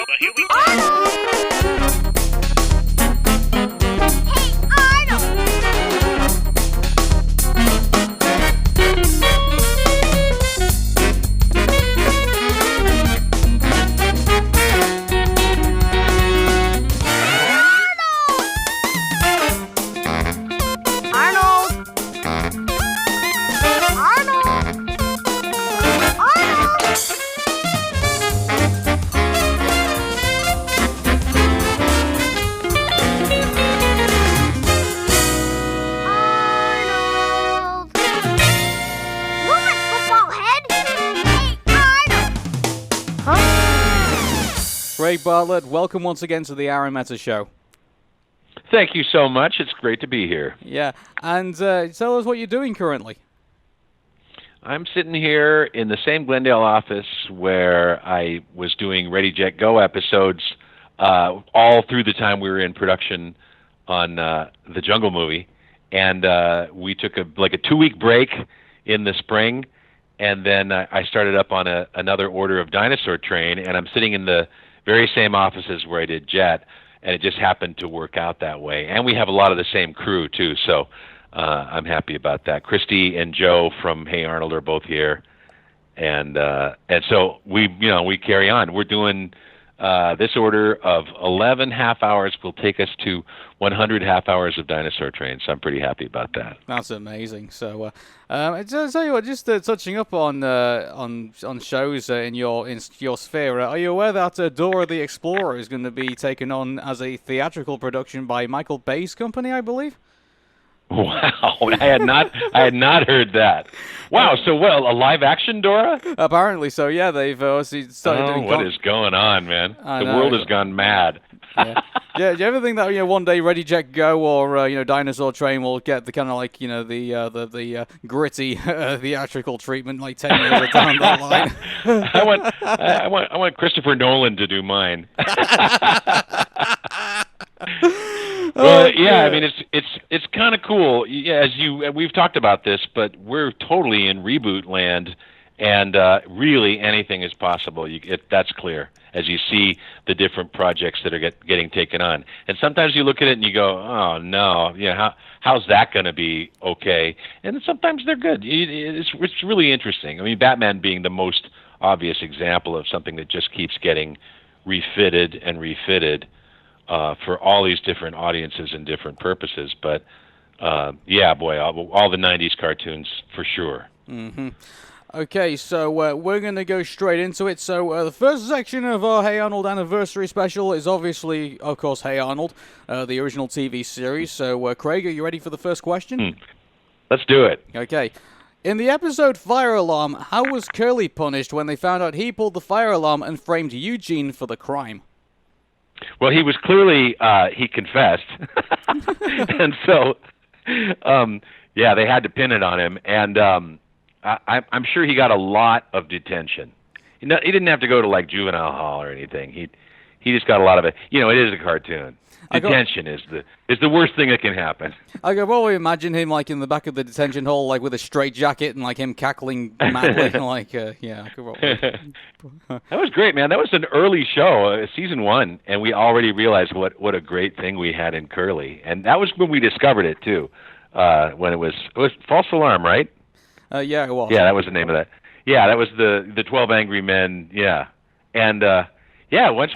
Well, here we go. Hey, Arnold! Arnold! Arnold! Arnold! Arnold! Move it, football head! Hey, Arnold! Huh? Craig Bartlett, welcome once again to the Arun Mehta Show. Thank you so much. It's great to be here. Yeah, and tell us what you're doing currently. I'm sitting here in the same Glendale office where I was doing Ready, Jet, Go episodes all through the time we were in production on the Jungle movie. And we took a 2-week break in the spring, and then I started up on another order of Dinosaur Train, and I'm sitting in the very same offices where I did Jet, and it just happened to work out that way. And we have a lot of the same crew, too, so I'm happy about that. Christy and Joe from Hey Arnold are both here, and so we carry on. We're doing this order of 11 half hours will take us to 100 half hours of Dinosaur Train, so I'm pretty happy about that. That's amazing. So, I'll tell you what, just touching up on shows in your sphere. Are you aware that Dora the Explorer is going to be taken on as a theatrical production by Michael Bay's company, I believe? Wow, I had not heard that. Wow, so a live action Dora? Apparently so. Yeah, they've obviously started doing. What is going on, man? I The know. world has gone mad. Yeah. Yeah, do you ever think that one day Ready Jet Go or Dinosaur Train will get the kind of the gritty theatrical treatment like 10 years down that line? I want Christopher Nolan to do mine. Well, yeah, I mean it's kind of cool. Yeah, we've talked about this, but we're totally in reboot land, and really anything is possible. That's clear as you see the different projects that are getting taken on. And sometimes you look at it and you go, oh no, how's that going to be okay? And sometimes they're good. It's really interesting. I mean, Batman being the most obvious example of something that just keeps getting refitted and refitted. For all these different audiences and different purposes, but yeah, boy, all the '90s cartoons for sure. Mm-hmm. Okay, so we're going to go straight into it. So the first section of our Hey Arnold anniversary special is obviously, of course, Hey Arnold, the original TV series. So, Craig, are you ready for the first question? Let's do it. Okay. In the episode Fire Alarm, how was Curly punished when they found out he pulled the fire alarm and framed Eugene for the crime? Well, he was clearly he confessed, and so yeah, they had to pin it on him, and I'm sure he got a lot of detention. He didn't have to go to like juvenile hall or anything. He just got a lot of it. It is a cartoon. Detention is the worst thing that can happen. I could probably imagine him like in the back of the detention hall, like with a straight jacket and like him cackling madly. Yeah, I could probably. That was great, man. That was an early show, season 1, and we already realized what a great thing we had in Curly, and that was when we discovered it too. When it was False Alarm, right? Yeah, it was. Yeah, that was the name of that. Yeah, that was the 12 Angry Men. Yeah, and yeah, once.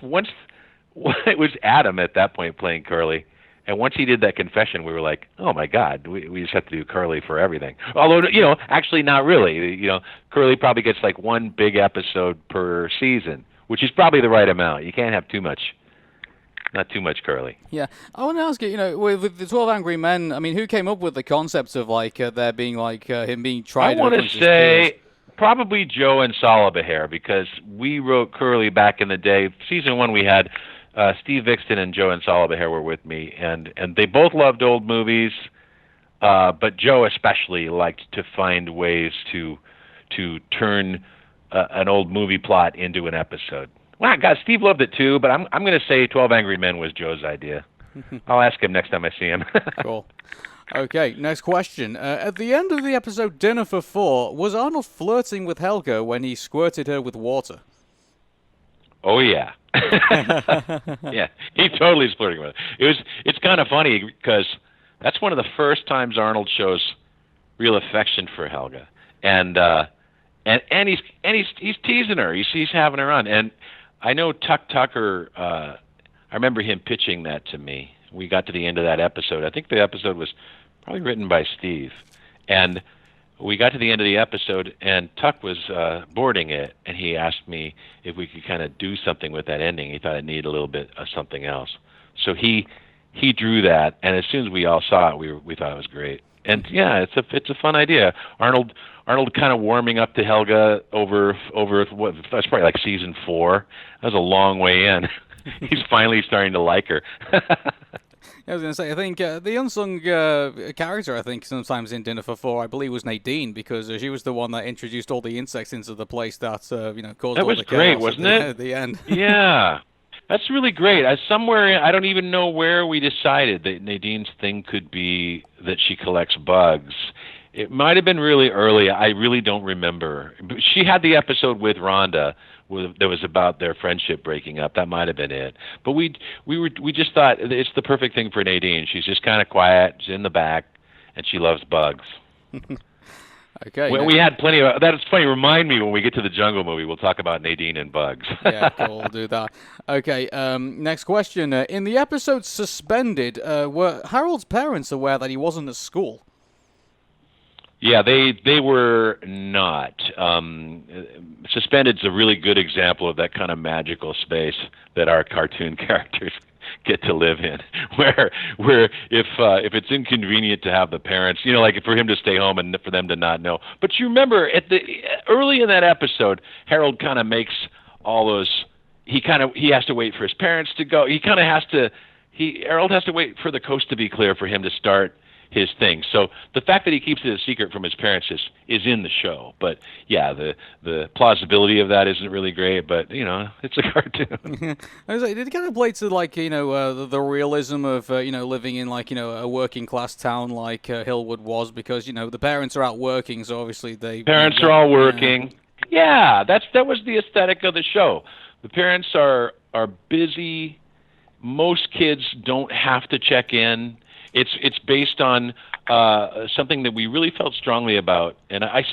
It was Adam at that point playing Curly, and once he did that confession, we were like, "Oh my God, we just have to do Curly for everything." Although, actually not really. Curly probably gets like one big episode per season, which is probably the right amount. You can't have too much, not too much Curly. Yeah, I want to ask you, with the 12 Angry Men, I mean, who came up with the concept of like there being like him being tried? I want to say probably Joe and Salabaher, because we wrote Curly back in the day. Season 1 we had. Steve Vixton and Joe and Salabaher were with me, and they both loved old movies, but Joe especially liked to find ways to turn an old movie plot into an episode. Wow, God, Steve loved it too, but I'm going to say 12 Angry Men was Joe's idea. I'll ask him next time I see him. Cool. Okay, next question. At the end of the episode Dinner for Four, was Arnold flirting with Helga when he squirted her with water? Oh yeah. Yeah, he totally is flirting with it. It's kind of funny because that's one of the first times Arnold shows real affection for Helga, and he's teasing her. He's having her on, and I know Tucker. I remember him pitching that to me. We got to the end of that episode. I think the episode was probably written by Steve, and we got to the end of the episode, and Tuck was boarding it, and he asked me if we could kind of do something with that ending. He thought it needed a little bit of something else, so he drew that, and as soon as we all saw it, we thought it was great. And yeah, it's a fun idea. Arnold kind of warming up to Helga over what that's probably like season 4. That was a long way in. He's finally starting to like her. I was going to say, I think the unsung character, I think, sometimes in Dinner for Four, I believe, was Nadine, because she was the one that introduced all the insects into the place that, caused that all was the great, chaos wasn't it? At the end. Yeah. That's really great. Somewhere, I don't even know where we decided that Nadine's thing could be that she collects bugs. It might have been really early. I really don't remember. She had the episode with Rhonda that was about their friendship breaking up. That might have been it. But we just thought it's the perfect thing for Nadine. She's just kind of quiet. She's in the back, and she loves bugs. Okay. We had plenty of that. It's funny. Remind me when we get to the Jungle movie. We'll talk about Nadine and bugs. Yeah, cool. We'll do that. Okay. Next question. In the episode Suspended, were Harold's parents aware that he wasn't at school? Yeah, they were not. Suspended's a really good example of that kind of magical space that our cartoon characters get to live in, where if it's inconvenient to have the parents, like for him to stay home and for them to not know. But you remember early in that episode, Harold kind of makes all those. He has to wait for his parents to go. Harold has to wait for the coast to be clear for him to start his thing. So the fact that he keeps it a secret from his parents is in the show. But yeah, the plausibility of that isn't really great, but it's a cartoon. I was like, did it kind of play to the realism of living in a working class town like Hillwood was, because the parents are out working, so obviously parents are all working. Yeah, that was the aesthetic of the show. The parents are busy. Most kids don't have to check in. It's based on something that we really felt strongly about, and I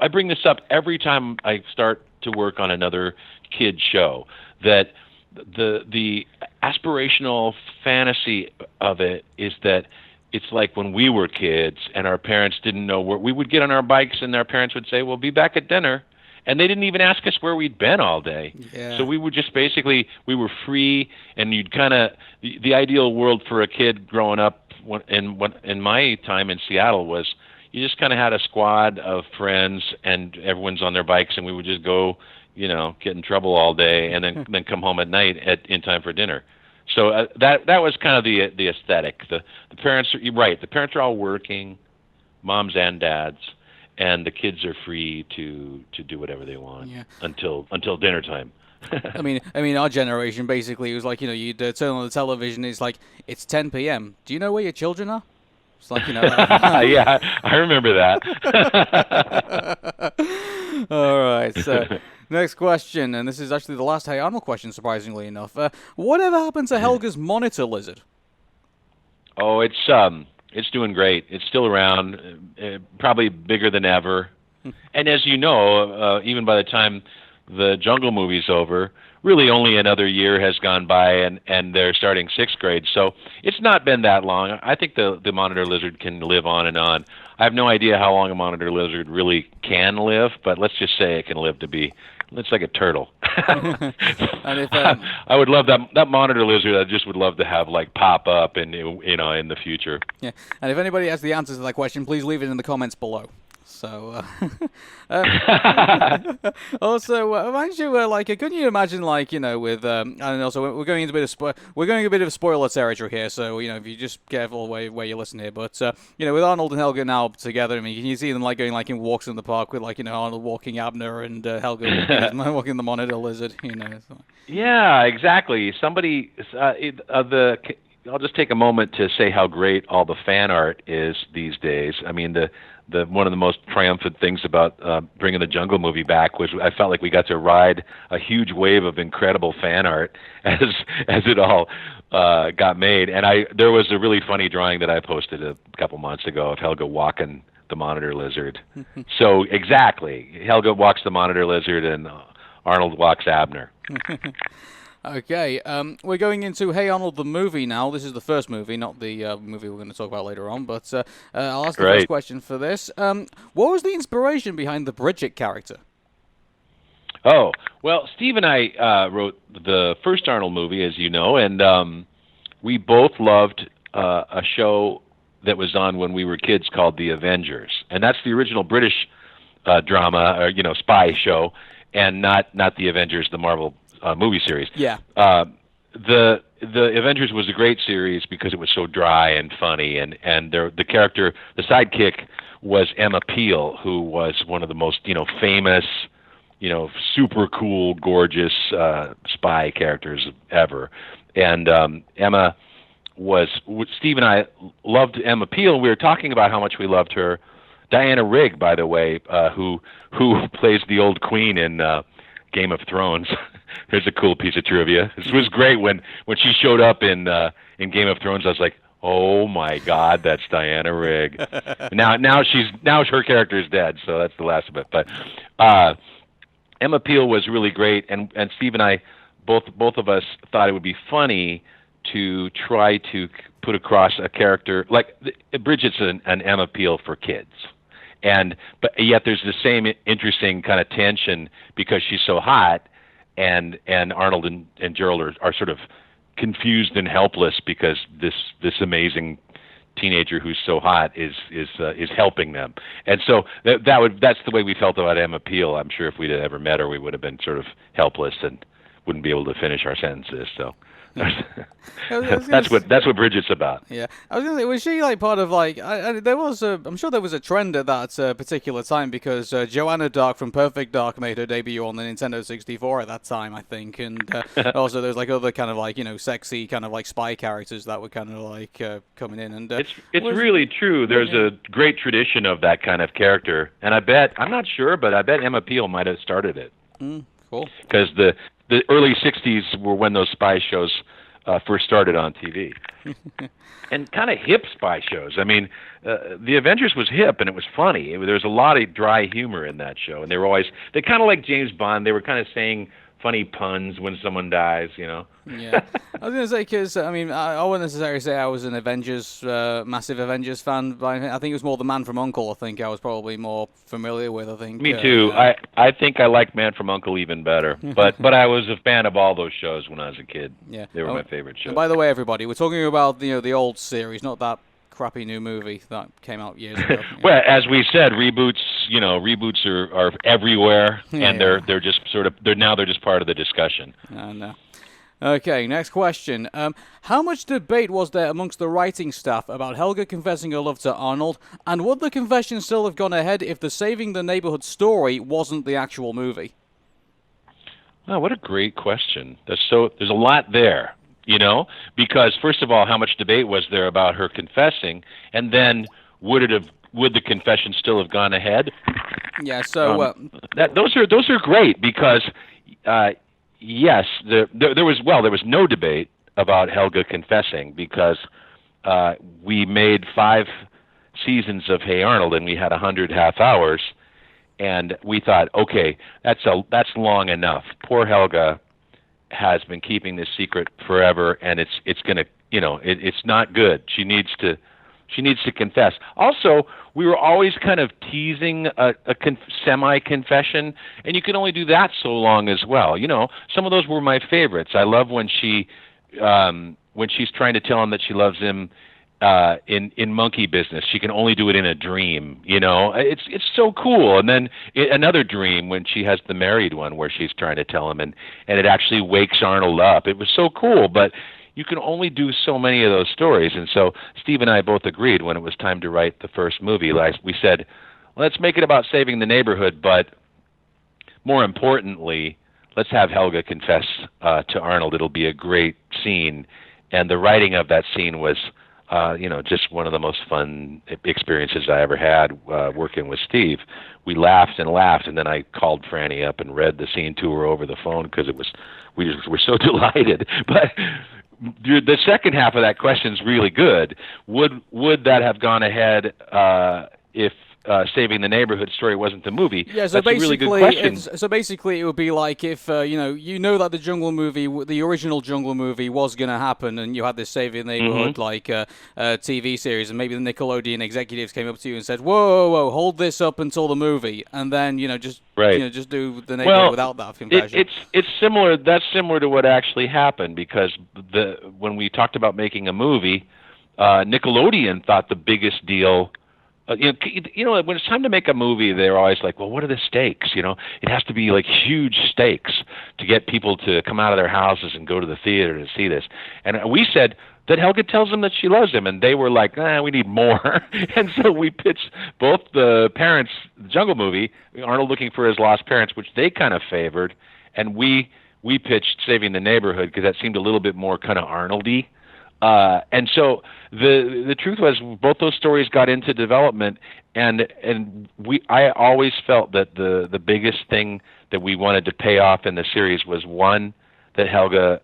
bring this up every time I start to work on another kid show, that the aspirational fantasy of it is that it's like when we were kids and our parents didn't know where we would get on our bikes, and our parents would say, "Well, be back at dinner." And they didn't even ask us where we'd been all day. Yeah. So we would just we were free, and you'd kind of, the ideal world for a kid growing up in my time in Seattle was you just kind of had a squad of friends, and everyone's on their bikes, and we would just go, get in trouble all day, and then come home at night in time for dinner. So that was kind of the aesthetic. The parents, you're right, the parents are all working, moms and dads, and the kids are free to do whatever they want until dinner time. I mean, our generation basically was like, you'd turn on the television. It's like it's 10 p.m. Do you know where your children are? It's like yeah, I remember that. All right. So next question, and this is actually the last Hey Arnold question, surprisingly enough. Whatever happened to Helga's monitor lizard? Oh, it's doing great. It's still around, probably bigger than ever. And as you know, even by the time the Jungle movie's over, really only another year has gone by, and they're starting 6th grade. So it's not been that long. I think the monitor lizard can live on and on. I have no idea how long a monitor lizard really can live, but let's just say it can live to be. It's like a turtle. And if, I would love that monitor lizard. I just would love to have pop up in the future. Yeah, and if anybody has the answers to that question, please leave it in the comments below. So, also, mind you, couldn't you imagine, with I don't know. So we're going into a bit of spoiler territory here. So if you just careful where you listen here. But with Arnold and Helga now together, I mean, can you see them going in walks in the park with Arnold walking Abner and Helga walking the monitor lizard? So. Yeah, exactly. Somebody I'll just take a moment to say how great all the fan art is these days. I mean, one of the most triumphant things about bringing the Jungle movie back was I felt like we got to ride a huge wave of incredible fan art as it all got made. And there was a really funny drawing that I posted a couple months ago of Helga walking the monitor lizard. So exactly, Helga walks the monitor lizard and Arnold walks Abner. Okay, we're going into Hey Arnold the movie now. This is the first movie, not the movie we're going to talk about later on, but I'll ask the first question for this. What was the inspiration behind the Bridget character? Oh, well, Steve and I wrote the first Arnold movie, as you know, and we both loved a show that was on when we were kids called The Avengers, and that's the original British drama, or spy show, and not the Avengers, the Marvel movie series. Yeah. The Avengers was a great series because it was so dry and funny, and the character, the sidekick, was Emma Peel, who was one of the most famous, super cool, gorgeous spy characters ever. And Steve and I loved Emma Peel. We were talking about how much we loved her. Diana Rigg, by the way, who plays the old queen in Game of Thrones. Here's a cool piece of trivia. This was great when she showed up in Game of Thrones. I was like, oh my God, that's Diana Rigg. now her character is dead, so that's the last of it. But Emma Peel was really great, and Steve and I, both of us thought it would be funny to try to put across a character like Bridget's an Emma Peel for kids. But yet there's the same interesting kind of tension because she's so hot, and Arnold and Gerald are sort of confused and helpless because this amazing teenager who's so hot is helping them. And so that's the way we felt about Emma Peel. I'm sure if we'd ever met her, we would have been sort of helpless and wouldn't be able to finish our sentences. So. That's what Bridget's about. Yeah, I was gonna say, was she like part of like? I'm sure there was a trend at that particular time because Joanna Dark from Perfect Dark made her debut on the Nintendo 64 at that time, I think, and also there's like other kind of like sexy kind of like spy characters that were kind of like coming in. And it's really true. There's a great tradition of that kind of character, and I'm not sure, but I bet Emma Peel might have started it. Cool. Because the early 60s were when those spy shows first started on TV. And kind of hip spy shows. I mean, The Avengers was hip and it was funny. There was a lot of dry humor in that show. And they kind of like James Bond. They were kind of saying funny puns when someone dies, Yeah. I was going to say, because, I mean, I wouldn't necessarily say I was an massive Avengers fan, but I think it was more The Man from U.N.C.L.E. I think I was probably more familiar with, I think. Me too. I think I like Man from U.N.C.L.E. even better. But I was a fan of all those shows when I was a kid. Yeah. They were my favorite shows. And by the way, everybody, we're talking about the old series, not that crappy new movie that came out years ago. Well, as we said, reboots are everywhere, and they're just they're just part of the discussion. Okay, next question. How much debate was there amongst the writing staff about Helga confessing her love to Arnold, and would the confession still have gone ahead if the Saving the Neighborhood story wasn't the actual movie? Oh, what a great question. There's a lot there. Because first of all, how much debate was there about her confessing, and then would the confession still have gone ahead? Yeah. So those are great because yes, there was no debate about Helga confessing because we made 5 seasons of Hey Arnold and we had 100 half hours, and we thought, okay, that's long enough. Poor Helga has been keeping this secret forever, and it's gonna, it's not good. She needs to confess. Also, we were always kind of teasing a semi-confession, and you can only do that so long as well. Some of those were my favorites. I love when she's trying to tell him that she loves him in monkey business. She can only do it in a dream. It's so cool. And then another dream when she has the married one where she's trying to tell him, and it actually wakes Arnold up. It was so cool, but you can only do so many of those stories. And so Steve and I both agreed when it was time to write the first movie. We said, let's make it about saving the neighborhood, but more importantly, let's have Helga confess to Arnold. It'll be a great scene. And the writing of that scene was just one of the most fun experiences I ever had working with Steve. We laughed and laughed, and then I called Franny up and read the scene to her over the phone because we just were so delighted. But the second half of that question is really good. Would that have gone ahead if Saving the Neighborhood story wasn't the movie? Yeah, so that's a really good question. So basically, it would be like if that the Jungle movie, the original Jungle movie, was going to happen, and you had this Saving the Neighborhood TV series, and maybe the Nickelodeon executives came up to you and said, "Whoa, hold this up until the movie," and then just do the Neighborhood without that film version. It's similar. That's similar to what actually happened because when we talked about making a movie, Nickelodeon thought the biggest deal. When it's time to make a movie, they're always like, well, what are the stakes? It has to be like huge stakes to get people to come out of their houses and go to the theater to see this. And we said that Helga tells them that she loves him, and they were like, we need more. And so we pitched both the parents, the Jungle movie, Arnold looking for his lost parents, which they kind of favored, and we pitched Saving the Neighborhood because that seemed a little bit more kind of Arnold-y. And so the truth was both those stories got into development, and I always felt that the biggest thing that we wanted to pay off in the series was, one, that Helga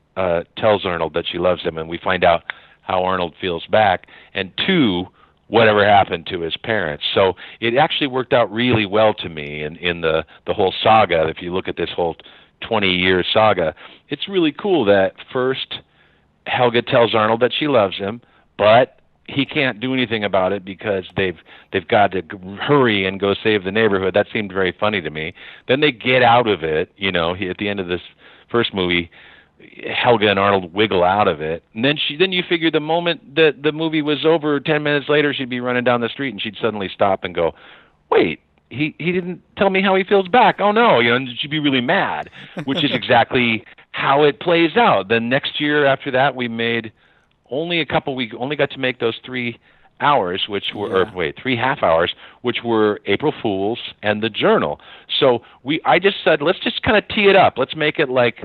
tells Arnold that she loves him, and we find out how Arnold feels back, and two, whatever happened to his parents. So it actually worked out really well to me in the whole saga. If you look at this whole 20-year saga, it's really cool that first Helga tells Arnold that she loves him, but he can't do anything about it because they've got to hurry and go save the neighborhood. That seemed very funny to me. Then they get out of it. At the end of this first movie, Helga and Arnold wiggle out of it, and then you figure the moment that the movie was over, 10 minutes later, she'd be running down the street and she'd suddenly stop and go, "Wait, he didn't tell me how he feels back. Oh no," and she'd be really mad, which is exactly how it plays out. Then next year after that, we made only got to make those 3 hours, which were 3 half hours, which were April Fools and The Journal. So I just said, let's just kind of tee it up. Let's make it like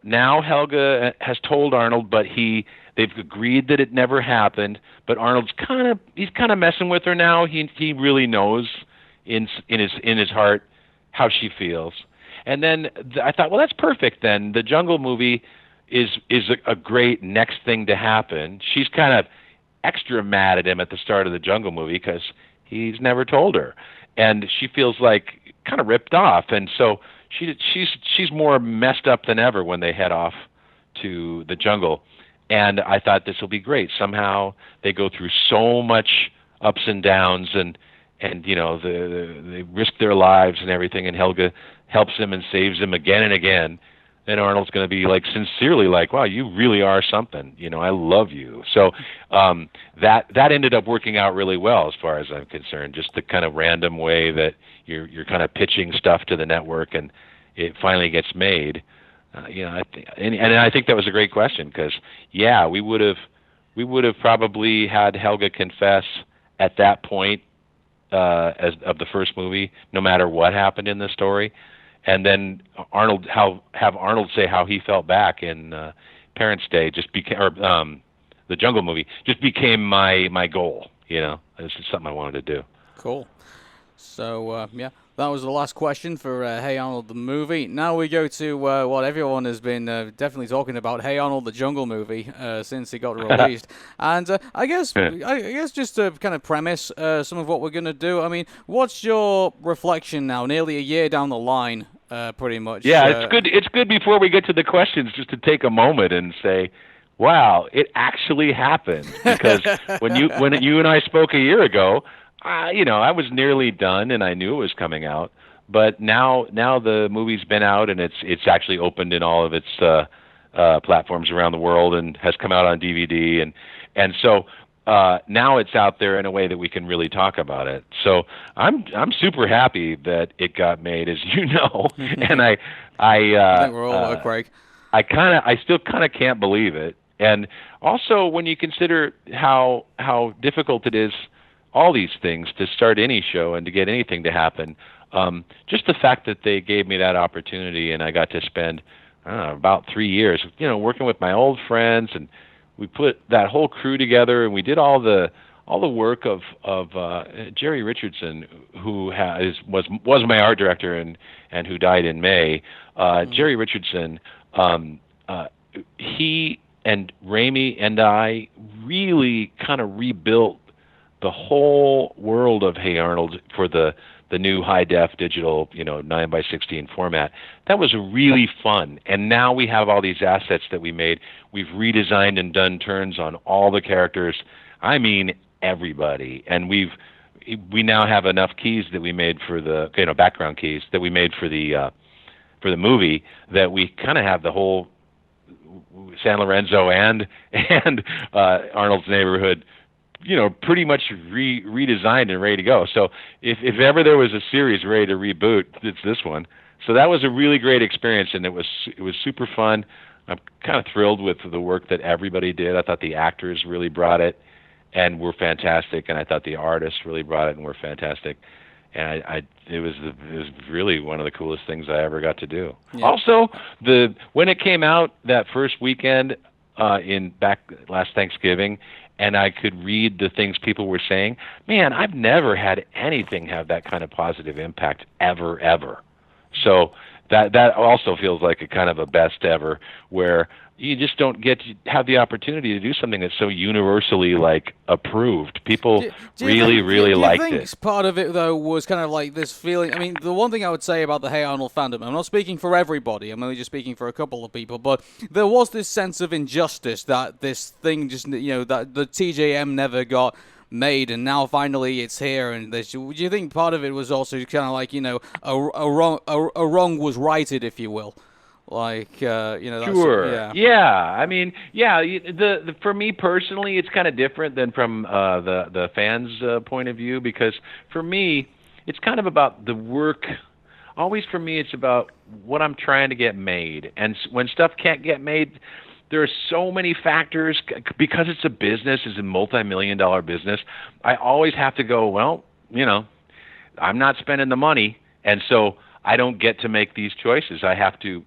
now Helga has told Arnold, but they've agreed that it never happened. But Arnold's kind of messing with her now. He really knows in his heart how she feels. And then I thought, well, that's perfect then. The Jungle movie is a great next thing to happen. She's kind of extra mad at him at the start of the Jungle movie because he's never told her. And she feels like kind of ripped off. And so she's more messed up than ever when they head off to the jungle. And I thought this will be great. Somehow they go through so much ups and downs and they risk their lives and everything, and Helga helps him and saves him again and again. Then Arnold's going to be like sincerely like, "Wow, you really are something. I love you." So that ended up working out really well as far as I'm concerned. Just the kind of random way that you're kind of pitching stuff to the network and it finally gets made. I think that was a great question because we would have probably had Helga confess at that point as of the first movie, no matter what happened in the story, and then have Arnold say how he felt back in Parents' Day the Jungle movie just became my goal. This is something I wanted to do. Cool. So that was the last question for Hey Arnold the movie. Now we go to what everyone has been definitely talking about, Hey Arnold the Jungle movie, since it got released. And I guess just to kind of premise some of what we're going to do, I mean, what's your reflection now, nearly a year down the line, pretty much? Yeah, it's good before we get to the questions just to take a moment and say, wow, it actually happened. Because when you and I spoke a year ago, I was nearly done, and I knew it was coming out. But now the movie's been out, and it's actually opened in all of its platforms around the world, and has come out on DVD, and so now it's out there in a way that we can really talk about it. So I'm super happy that it got made, as you know, and I think we're all Craig. I still kind of can't believe it, and also when you consider how difficult it is. All these things to start any show and to get anything to happen. Just the fact that they gave me that opportunity and I got to spend about 3 years, working with my old friends and we put that whole crew together, and we did all the work of Jerry Richardson, who was my art director and who died in May. Jerry Richardson, he and Raimi and I really kind of rebuilt the whole world of Hey Arnold for the new high-def digital, 9:16 format. That was really fun. And now we have all these assets that we made. We've redesigned and done turns on all the characters. I mean, everybody. And we now have enough keys that we made for the, background keys that we made for the movie, that we kind of have the whole San Lorenzo and Arnold's Neighborhood, pretty much redesigned and ready to go. So if ever there was a series ready to reboot, it's this one. So that was a really great experience, and it was super fun. I'm kind of thrilled with the work that everybody did. I thought the actors really brought it and were fantastic, and I thought the artists really brought it and were fantastic. And it was really one of the coolest things I ever got to do. Yeah. Also, when it came out that first weekend back last Thanksgiving, and I could read the things people were saying, man, I've never had anything have that kind of positive impact ever. So that also feels like a kind of a best ever, where you just don't get to have the opportunity to do something that's so universally approved. People really liked it. Do you think part of it though was kind of like this feeling? I mean, the one thing I would say about the Hey Arnold fandom, I'm not speaking for everybody, I'm only just speaking for a couple of people, but there was this sense of injustice that this thing just, that the TJM never got made, and now finally it's here. And do you think part of it was also kind of like, a wrong was righted, if you will? Sure. Yeah. I mean, the for me personally, it's kind of different than from the fans' point of view, because for me, it's kind of about the work. Always for me, it's about what I'm trying to get made. And when stuff can't get made, there are so many factors, because it's a business, it's a multi-million-dollar business. I always have to go, well, I'm not spending the money, and so I don't get to make these choices. I have to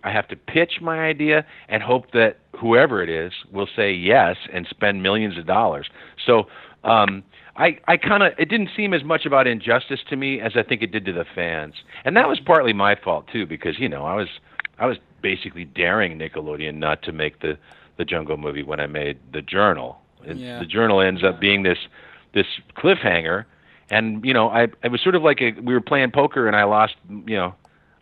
pitch my idea and hope that whoever it is will say yes and spend millions of dollars. So it didn't seem as much about injustice to me as I think it did to the fans. And that was partly my fault too, because I was basically daring Nickelodeon not to make the Jungle movie when I made The Journal. The Journal ends up being this cliffhanger, and it was sort of like we were playing poker and I lost,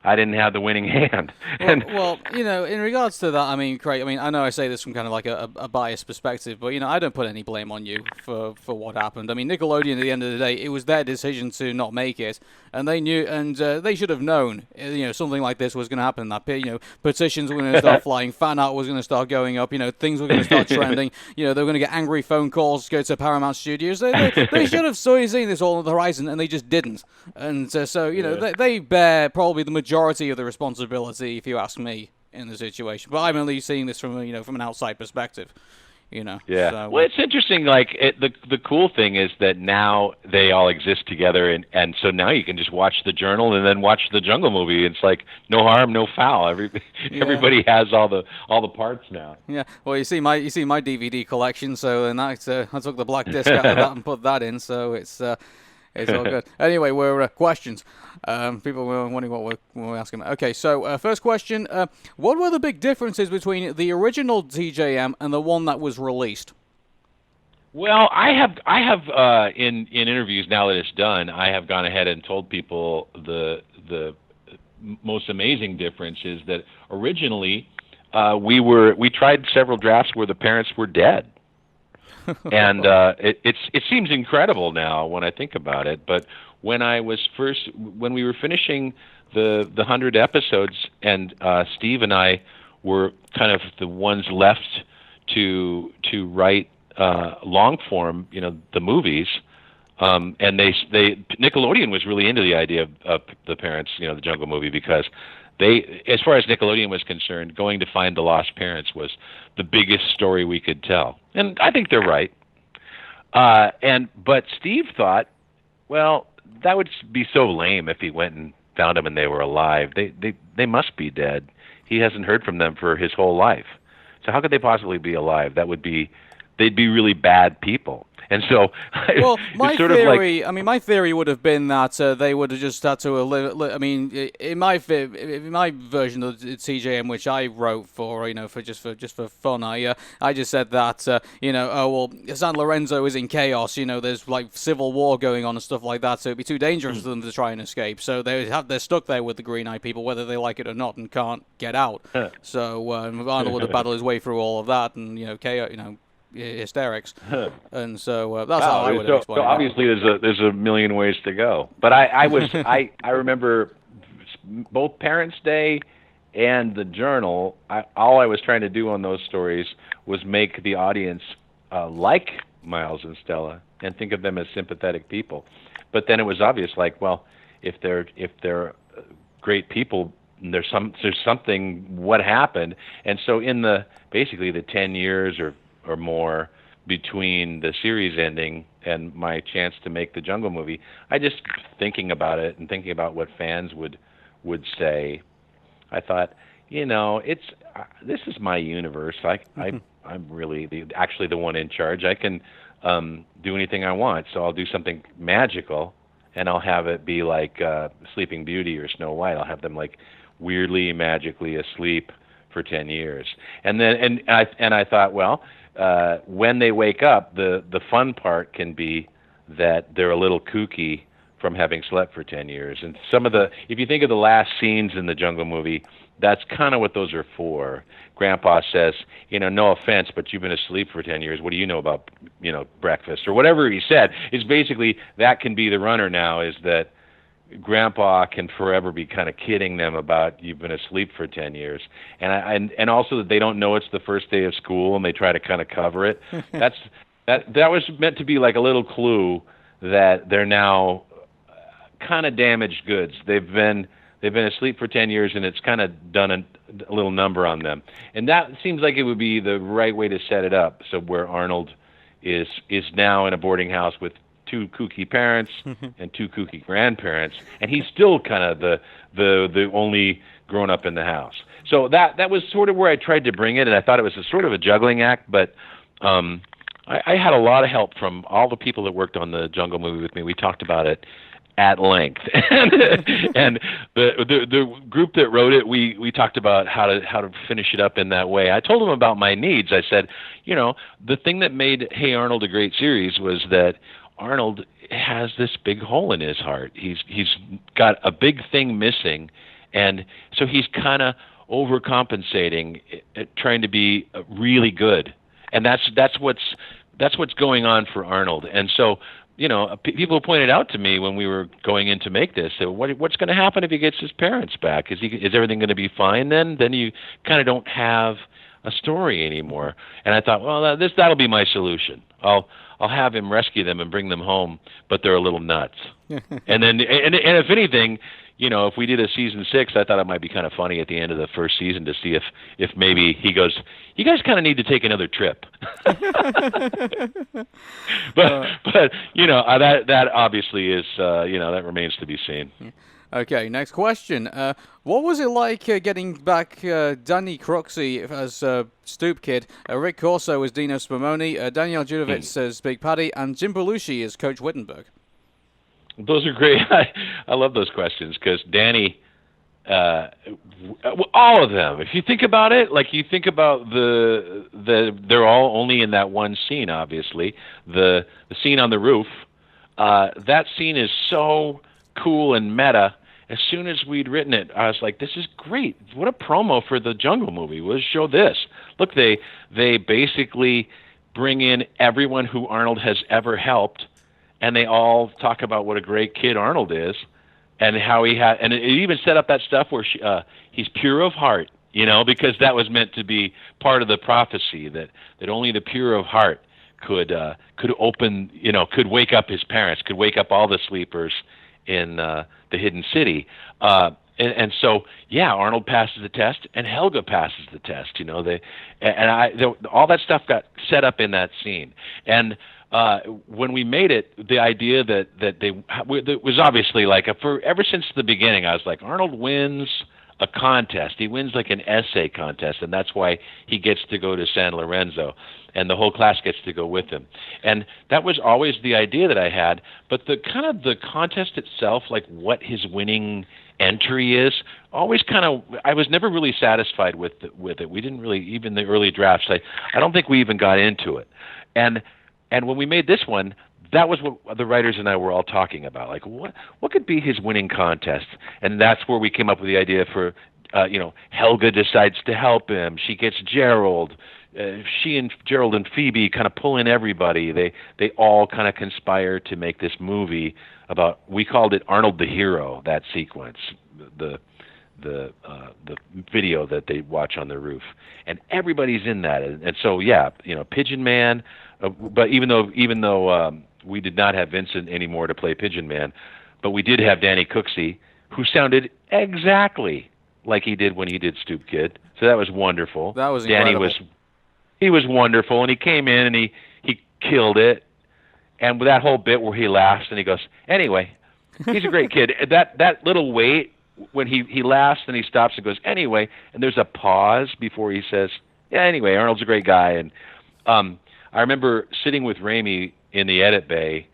I didn't have the winning hand. Well, in regards to that, I mean, Craig, I know I say this from kind of like a biased perspective, but, I don't put any blame on you for what happened. I mean, Nickelodeon, at the end of the day, it was their decision to not make it, and they knew, and they should have known, something like this was going to happen. That, petitions were going to start flying, fan art was going to start going up, things were going to start trending, they were going to get angry phone calls, go to Paramount Studios. They should have seen this all on the horizon, and they just didn't. And they bear probably the majority of the responsibility, if you ask me, in the situation. But I'm only seeing this from from an outside perspective. Yeah. So, well, it's interesting. The cool thing is that now they all exist together, and so now you can just watch The Journal and then watch the Jungle movie. It's like no harm, no foul. Everybody has all the parts now. Yeah. Well, you see my DVD collection, so then I took the black disc out of that and put that in. So it's all good. Anyway, we're questions. People were wondering what we're asking about. Okay, so first question: what were the big differences between the original TJM and the one that was released? Well, I have in interviews, now that it's done, I have gone ahead and told people the most amazing difference is that originally we tried several drafts where the parents were dead. And it seems incredible now when I think about it. But when we were finishing the 100 episodes, and Steve and I were kind of the ones left to write long form, the movies. And Nickelodeon was really into the idea of the parents, the Jungle movie, because they, as far as Nickelodeon was concerned, going to find the lost parents was the biggest story we could tell. And I think they're right. But Steve thought, well, that would be so lame if he went and found them and they were alive. They must be dead. He hasn't heard from them for his whole life. So how could they possibly be alive? That would be they'd be really bad people. And so, Well, my it's sort of like, theory, I mean, my theory would have been that they would have just had to, I mean, in my version of the TJM, which I wrote for, for just for fun, I just said that, oh well, San Lorenzo is in chaos, there's like civil war going on and stuff like that, so it'd be too dangerous for them to try and escape. So they're stuck there with the Green Eye people, whether they like it or not, and can't get out. So Arnold would have battled his way through all of that, and chaos, hysterics, and so that's how I would have explained it. So obviously, there's a million ways to go. But I remember both Parents' Day and the Journal. All I was trying to do on those stories was make the audience like Miles and Stella and think of them as sympathetic people. But then it was obvious, like, well, if they're great people, there's something. What happened? And so in basically the 10 years or more between the series ending and my chance to make the Jungle movie, I just thinking about it and thinking about what fans would say, I thought, this is my universe. I'm really actually the one in charge. I can do anything I want, so I'll do something magical, and I'll have it be like Sleeping Beauty or Snow White. I'll have them like weirdly, magically asleep for 10 years, and then I thought, well. When they wake up, the fun part can be that they're a little kooky from having slept for 10 years. And if you think of the last scenes in the Jungle movie, that's kind of what those are for. Grandpa says, no offense, but you've been asleep for 10 years. What do you know about, breakfast? Or whatever he said. Is basically that can be the runner now, is that Grandpa can forever be kind of kidding them about you've been asleep for 10 years, and also that they don't know it's the first day of school and they try to kind of cover it. That was meant to be like a little clue that they're now kind of damaged goods. They've been asleep for 10 years, and it's kind of done a little number on them. And that seems like it would be the right way to set it up. So where Arnold is now in a boarding house with two kooky parents and two kooky grandparents, and he's still kind of the only grown up in the house. So that was sort of where I tried to bring it, and I thought it was a sort of a juggling act, but I had a lot of help from all the people that worked on the Jungle movie with me. We talked about it at length, and the group that wrote it, we talked about how to finish it up in that way. I told them about my needs. I said, the thing that made Hey Arnold a great series was that Arnold has this big hole in his heart. He's got a big thing missing, and so he's kind of overcompensating, trying to be really good, and that's what's going on for Arnold. And so, people pointed out to me when we were going in to make this, so what's going to happen if he gets his parents back? Is everything going to be fine then? Then you kind of don't have a story anymore. And I thought, well, that'll be my solution. I'll have him rescue them and bring them home, but they're a little nuts. and if anything, if we did a season 6, I thought it might be kind of funny at the end of the first season to see if maybe he goes, you guys kind of need to take another trip. but that obviously is that remains to be seen. Okay, next question. What was it like getting back Danny Cruxy as Stoop Kid, Rick Corso as Dino Spumoni, Danielle Judovitz as Big Paddy, and Jim Belushi as Coach Wittenberg? Those are great. I love those questions because Danny, all of them. If you think about it, like you think about they're all only in that one scene. Obviously, the scene on the roof. That scene is so cool and meta. As soon as we'd written it, I was like, "This is great! What a promo for the Jungle movie! We'll show this. Look, they basically bring in everyone who Arnold has ever helped." And they all talk about what a great kid Arnold is, and how and it even set up that stuff where he's pure of heart, because that was meant to be part of the prophecy that only the pure of heart could open, could wake up his parents, could wake up all the sleepers in the hidden city. And so, Arnold passes the test, and Helga passes the test. All that stuff got set up in that scene, and. When we made it, the idea that it was obviously like ever since the beginning, I was like, Arnold wins a contest. He wins like an essay contest, and that's why he gets to go to San Lorenzo, and the whole class gets to go with him. And that was always the idea that I had, but the kind of the contest itself, like what his winning entry is, always kind of, I was never really satisfied with it. We didn't really, even the early drafts, I don't think we even got into it. And when we made this one, that was what the writers and I were all talking about. Like, what could be his winning contest? And that's where we came up with the idea for, Helga decides to help him. She gets Gerald. She and Gerald and Phoebe kind of pull in everybody. They all kind of conspire to make this movie about. We called it Arnold the Hero. That sequence, the video that they watch on the roof, and everybody's in that. And so Pigeon Man. But even though we did not have Vincent anymore to play Pigeon Man, but we did have Danny Cooksey, who sounded exactly like he did when he did Stoop Kid. So that was wonderful. That was incredible. He was wonderful, and he came in and he killed it. And with that whole bit where he laughs and he goes, anyway, he's a great kid. That little wait when he laughs and he stops and goes, anyway, and there's a pause before he says, yeah, anyway, Arnold's a great guy. And I remember sitting with Raimi in the edit bay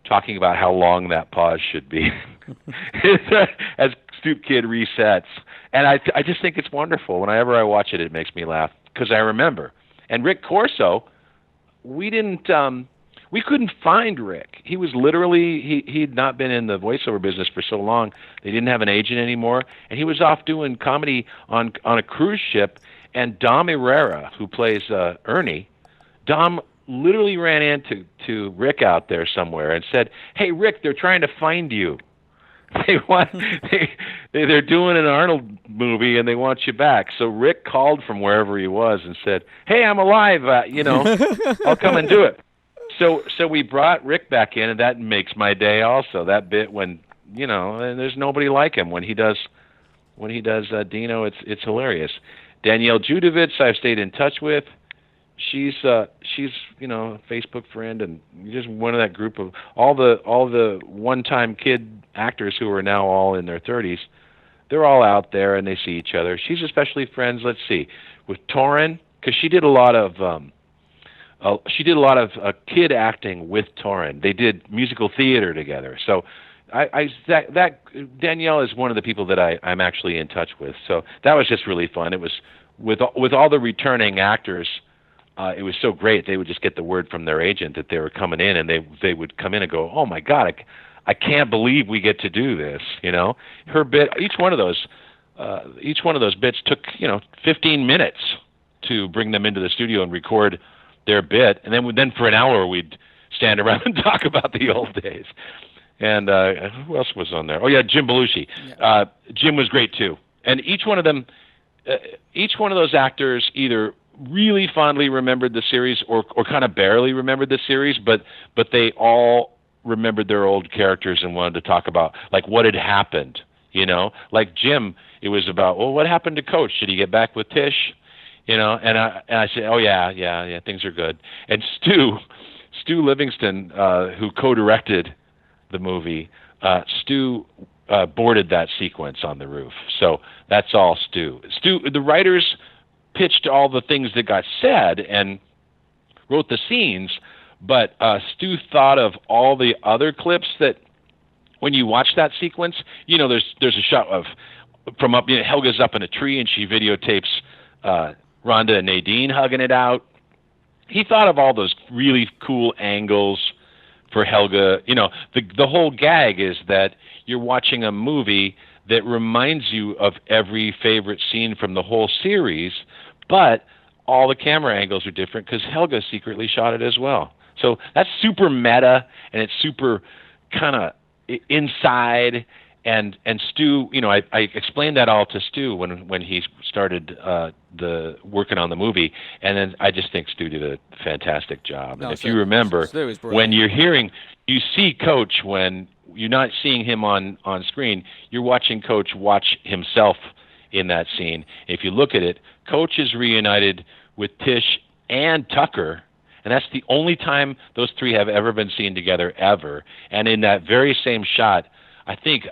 talking about how long that pause should be as Stoop Kid resets. And I just think it's wonderful. Whenever I watch it, it makes me laugh because I remember. And Rick Corso, we couldn't find Rick. He was literally, he'd not been in the voiceover business for so long. They didn't have an agent anymore. And he was off doing comedy on a cruise ship. And Dom Herrera, who plays Ernie, Dom literally ran into Rick out there somewhere and said, hey, Rick, they're trying to find you. They're doing an Arnold movie and they want you back. So Rick called from wherever he was and said, hey, I'm alive, I'll come and do it. So we brought Rick back in, and that makes my day also. That bit when, and there's nobody like him. When he does Dino, it's hilarious. Danielle Judovitz, I've stayed in touch with. She's a Facebook friend, and just one of that group of all the one-time kid actors who are now all in their 30s. They're all out there and they see each other. She's especially friends. Let's see, with Torrin, because she did a lot of kid acting with Torrin. They did musical theater together. So that Danielle is one of the people that I'm actually in touch with. So that was just really fun. It was with all the returning actors. It was so great. They would just get the word from their agent that they were coming in, and they would come in and go, "Oh my God, I can't believe we get to do this." Her bit, each one of those bits took 15 minutes to bring them into the studio and record their bit, and then for an hour we'd stand around and talk about the old days. And who else was on there? Oh yeah, Jim Belushi. Yeah. Jim was great too. And each one of those actors either really fondly remembered the series or kind of barely remembered the series, but they all remembered their old characters and wanted to talk about like what had happened. Like Jim, it was about, well, what happened to Coach? Did he get back with Tish? And I said, oh yeah, things are good. And Stu Livingston, who co-directed the movie, Stu boarded that sequence on the roof. So that's all Stu. The writers pitched all the things that got said and wrote the scenes, but Stu thought of all the other clips that when you watch that sequence, there's a shot of from up, Helga's up in a tree and she videotapes Rhonda and Nadine hugging it out. He thought of all those really cool angles for Helga. The whole gag is that you're watching a movie that reminds you of every favorite scene from the whole series, but all the camera angles are different because Helga secretly shot it as well. So that's super meta, and it's super kind of inside. And Stu, I explained that all to Stu when he started working on the movie, and then I just think Stu did a fantastic job. And if you remember, when you see Coach when you're not seeing him on screen, you're watching Coach watch himself in that scene. If you look at it, Coach is reunited with Tish and Tucker, and that's the only time those three have ever been seen together ever. And in that very same shot, I think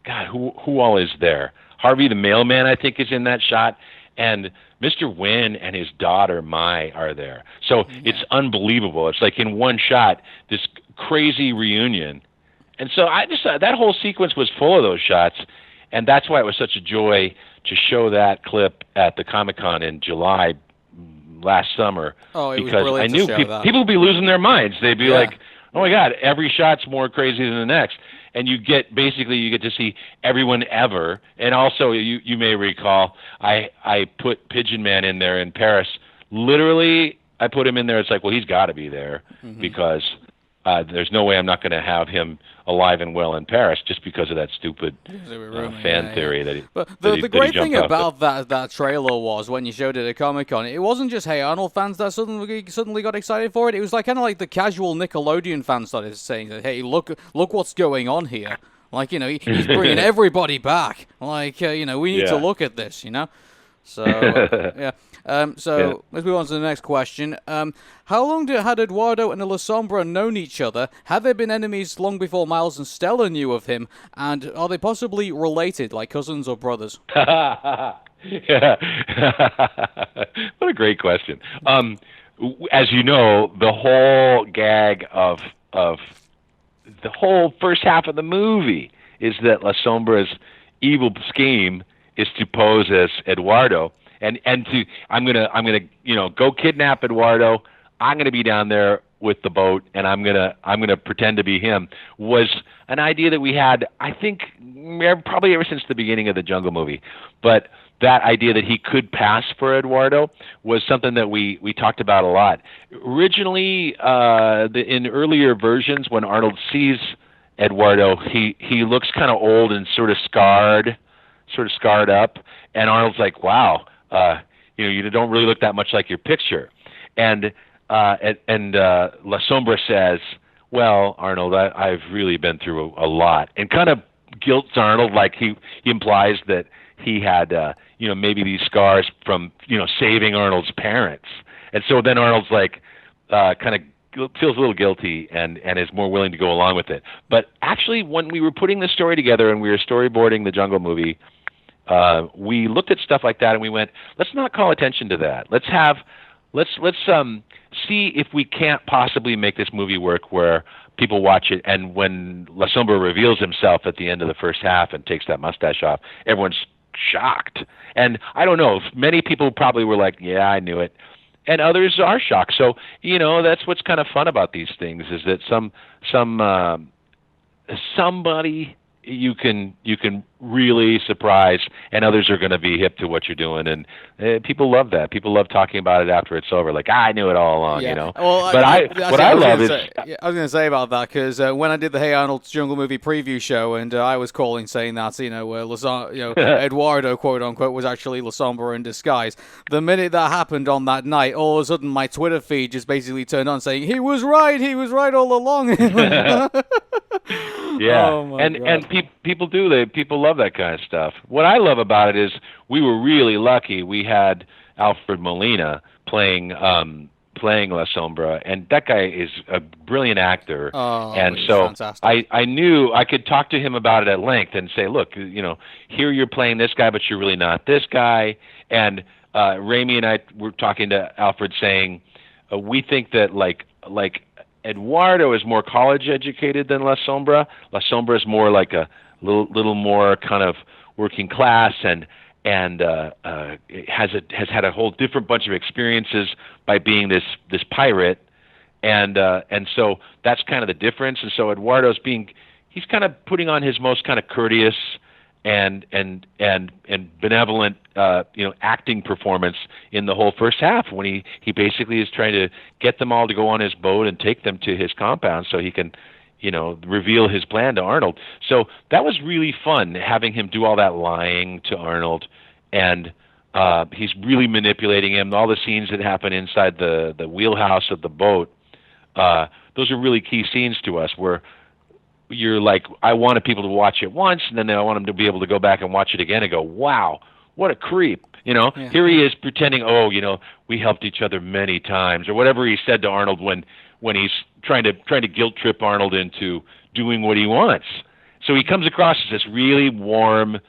God, who all is there? Harvey the mailman, I think, is in that shot, and Mr. Wynn and his daughter Mai are there. So it's unbelievable. It's like in one shot, this crazy reunion. And so I just that whole sequence was full of those shots, and that's why it was such a joy to show that clip at the Comic-Con in July last summer. Oh, it was because brilliant I knew to show that. people would be losing their minds. They'd be like, "Oh my God, every shot's more crazy than the next." And you get to see everyone ever. And also, you may recall, I put Pigeon Man in there in Paris. Literally, I put him in there. It's like, well, he's got to be there because there's no way I'm not going to have him alive and well in Paris just because of that stupid fan theory that he. But the great thing off about that trailer was when you showed it at Comic-Con, it wasn't just Hey Arnold fans that suddenly got excited for it. It was like kind of like the casual Nickelodeon fans started saying that, hey, look what's going on here. Like, you know, he's bringing everybody back. Like, you know, we need to look at this, you know. So yeah. Let's move on to the next question. How long had Eduardo and La Sombra known each other? Had they been enemies long before Miles and Stella knew of him? And are they possibly related, like cousins or brothers? What a great question. As you know, the whole gag of the whole first half of the movie is that La Sombra's evil scheme is to pose as Eduardo. And I'm gonna go kidnap Eduardo. I'm gonna be down there with the boat, and I'm gonna pretend to be him. Was an idea that we had, I think, probably ever since the beginning of the Jungle movie. But that idea that he could pass for Eduardo was something that we talked about a lot. Originally, in earlier versions, when Arnold sees Eduardo, he looks kind of old and sort of scarred up, and Arnold's like, wow. You don't really look that much like your picture. And La Sombra says, well, Arnold, I've really been through a lot, and kind of guilts Arnold, like he implies that he had, maybe these scars from, saving Arnold's parents. And so then Arnold's like, kind of feels a little guilty and is more willing to go along with it. But actually, when we were putting the story together and we were storyboarding the Jungle movie, we looked at stuff like that and we went, let's not call attention to that. Let's see if we can't possibly make this movie work where people watch it, and when La Sombra reveals himself at the end of the first half and takes that mustache off, everyone's shocked. And I don't know, many people probably were like, yeah, I knew it. And others are shocked. So, that's what's kind of fun about these things, is that somebody you can really surprise, and others are going to be hip to what you're doing, and people love that. People love talking about it after it's over, like, I knew it all along, Well, but I was going to say about that, because when I did the Hey Arnold Jungle Movie preview show, and I was calling saying that Eduardo, quote unquote, was actually La Sombra in disguise. The minute that happened on that night, all of a sudden my Twitter feed just basically turned on saying he was right all along. Yeah, oh and people do. People love that kind of stuff. What I love about it is we were really lucky. We had Alfred Molina playing La Sombra, and that guy is a brilliant actor. Oh, and so fantastic. I knew I could talk to him about it at length and say, look, here you're playing this guy, but you're really not this guy. And Raimi and I were talking to Alfred saying, we think that like Eduardo is more college educated than La Sombra. La Sombra is more like a little more kind of working class and has had a whole different bunch of experiences by being this pirate, and so that's kind of the difference. And so Eduardo's he's kind of putting on his most kind of courteous and benevolent acting performance in the whole first half, when he basically is trying to get them all to go on his boat and take them to his compound so he can reveal his plan to Arnold. So that was really fun, having him do all that lying to Arnold, and he's really manipulating him. All the scenes that happen inside the wheelhouse of the boat, those are really key scenes to us, where you're like, I wanted people to watch it once, and then I want them to be able to go back and watch it again and go, wow, what a creep. Yeah. Here he is pretending, we helped each other many times, or whatever he said to Arnold when he's trying to guilt trip Arnold into doing what he wants. So he comes across as this really warm,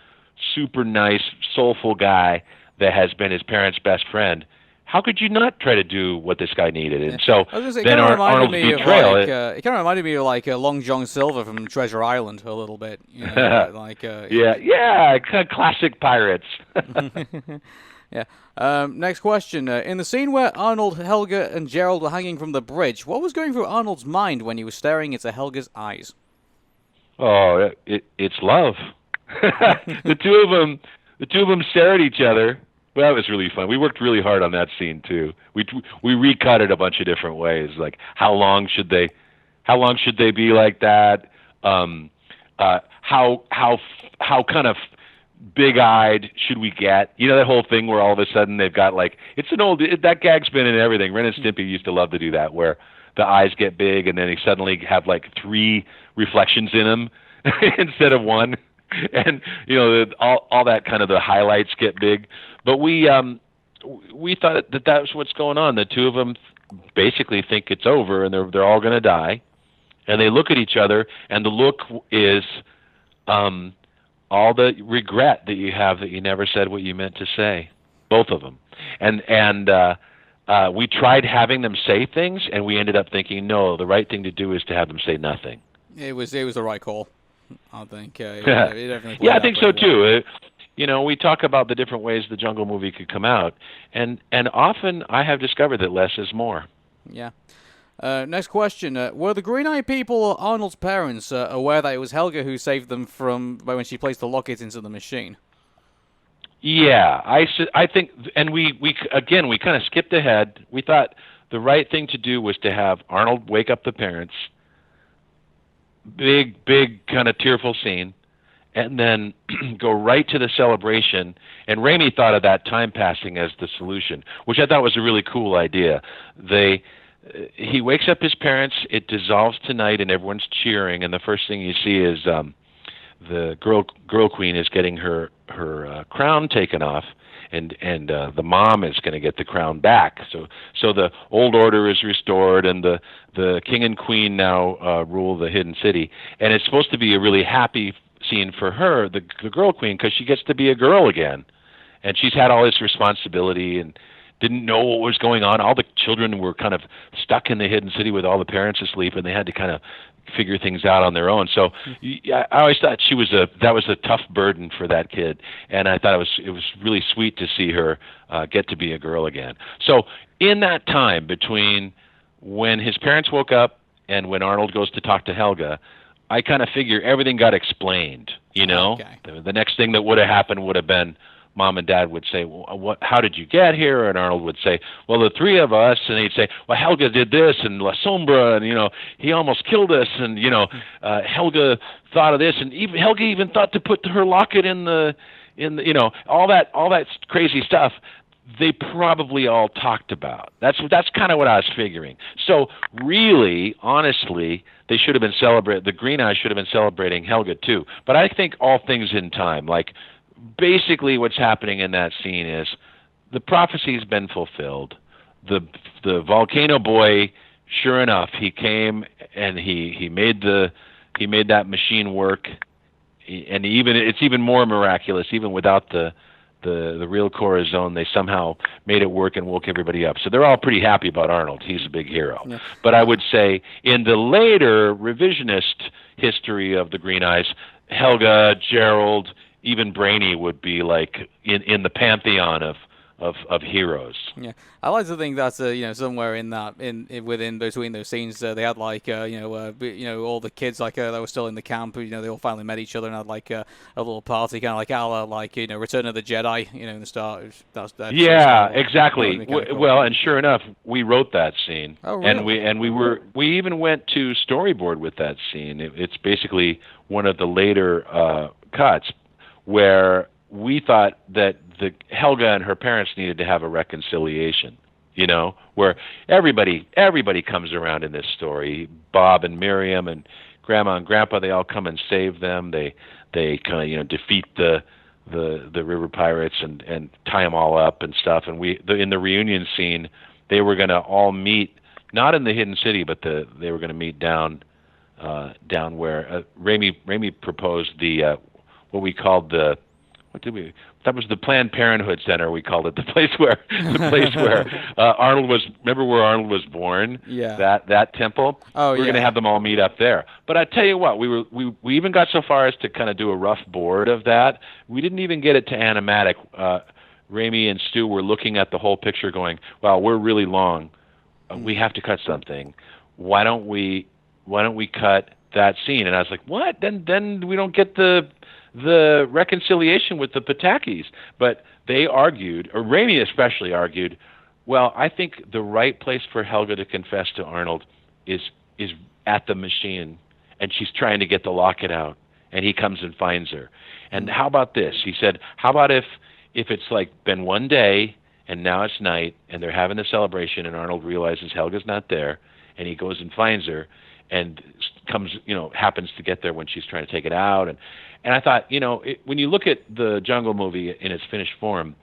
super nice, soulful guy that has been his parents' best friend. How could you not try to do what this guy needed? And so I was gonna say, then Arnold's betrayal. it kind of reminded me of like Long John Silver from Treasure Island a little bit. You know, yeah, kind of classic pirates. Yeah. Next question. In the scene where Arnold, Helga, and Gerald were hanging from the bridge, what was going through Arnold's mind when he was staring into Helga's eyes? Oh, it's love. The two of them stare at each other. Well, that was really fun. We worked really hard on that scene too. We recut it a bunch of different ways. Like how long should they be like that? How kind of big-eyed should we get? You know, that whole thing where all of a sudden they've got like, that gag's been in everything. Ren and Stimpy used to love to do that, where the eyes get big and then they suddenly have like 3 reflections in them instead of 1. And, you know, all that kind of the highlights get big. But we thought that was what's going on. The two of them basically think it's over and they're all going to die. And they look at each other, and the look is all the regret that you have that you never said what you meant to say, both of them. And we tried having them say things, and we ended up thinking, no, the right thing to do is to have them say nothing. It was the right call, I think. I think so too. You know, we talk about the different ways the Jungle movie could come out, and often I have discovered that less is more. Yeah. Next question. Were the green-eyed people, Arnold's parents, aware that it was Helga who saved them when she placed the locket into the machine? Yeah, I think, and we kind of skipped ahead. We thought the right thing to do was to have Arnold wake up the parents, big kind of tearful scene, and then go right to the celebration. And Raimi thought of that time passing as the solution, which I thought was a really cool idea. He wakes up his parents, it dissolves tonight, and everyone's cheering, and the first thing you see is the girl queen is getting her crown taken off, and the mom is going to get the crown back. So the old order is restored, and the king and queen now rule the hidden city. And it's supposed to be a really happy scene for her, the girl queen, because she gets to be a girl again, and she's had all this responsibility and didn't know what was going on. All the children were kind of stuck in the hidden city with all the parents asleep, and they had to kind of figure things out on their own. So I always thought that was a tough burden for that kid, and I thought it was really sweet to see her get to be a girl again. So in that time between when his parents woke up and when Arnold goes to talk to Helga, I kind of figure everything got explained. You know, okay. The next thing that would have happened would have been Mom and Dad would say, well, how did you get here? And Arnold would say, well, the 3 of us. And he'd say, well, Helga did this, and La Sombra, and, you know, he almost killed us. And, you know, Helga thought of this. And Helga even thought to put her locket in the, you know, all that crazy stuff. They probably all talked about. That's kind of what I was figuring. So really, honestly, they should have been the Green Eyes should have been celebrating Helga too. But I think all things in time, like, basically what's happening in that scene is the prophecy's been fulfilled. The volcano boy, sure enough, he came and he made that machine work, and it's even more miraculous. Even without the real Corazon, they somehow made it work and woke everybody up. So they're all pretty happy about Arnold. He's a big hero. Yeah. But I would say in the later revisionist history of the Green Eyes, Helga, Gerald, even Brainy would be like in the pantheon of heroes. Yeah, I like to think that you know, somewhere in that within between those scenes they had like you know all the kids like that were still in the camp. You know, they all finally met each other and had like a little party, kind of like a la like, you know, Return of the Jedi. You know, in the start. That's yeah, exactly. Well, and sure enough, we wrote that scene. Oh, really? And we even went to storyboard with that scene. It's basically one of the later cuts, where we thought that the Helga and her parents needed to have a reconciliation, you know, where everybody comes around in this story. Bob and Miriam and Grandma and Grandpa, they all come and save them. They kind of, you know, defeat the river pirates and tie them all up and stuff. And in the reunion scene, they were going to all meet, not in the hidden city, but they were going to meet down down where Ramey proposed the what we called the what did we that was the Planned Parenthood Center, we called it, the place where Arnold was. Remember where Arnold was born? Yeah. That temple. Oh, We're yeah. going to have them all meet up there. But I tell you what, we even got so far as to kind of do a rough board of that. We didn't even get it to animatic. Ramey and Stu were looking at the whole picture, going, "Wow, we're really long. We have to cut something. Why don't we cut that scene?" And I was like, "What? Then we don't get the reconciliation with the Patakis." But they argued, or Ramey especially argued, well, I think the right place for Helga to confess to Arnold is at the machine, and she's trying to get the locket out, and he comes and finds her. And how about this? He said, how about if it's like been one day and now it's night and they're having the celebration and Arnold realizes Helga's not there, and he goes and finds her and comes, happens to get there when she's trying to take it out. And I thought, when you look at the Jungle movie in its finished form,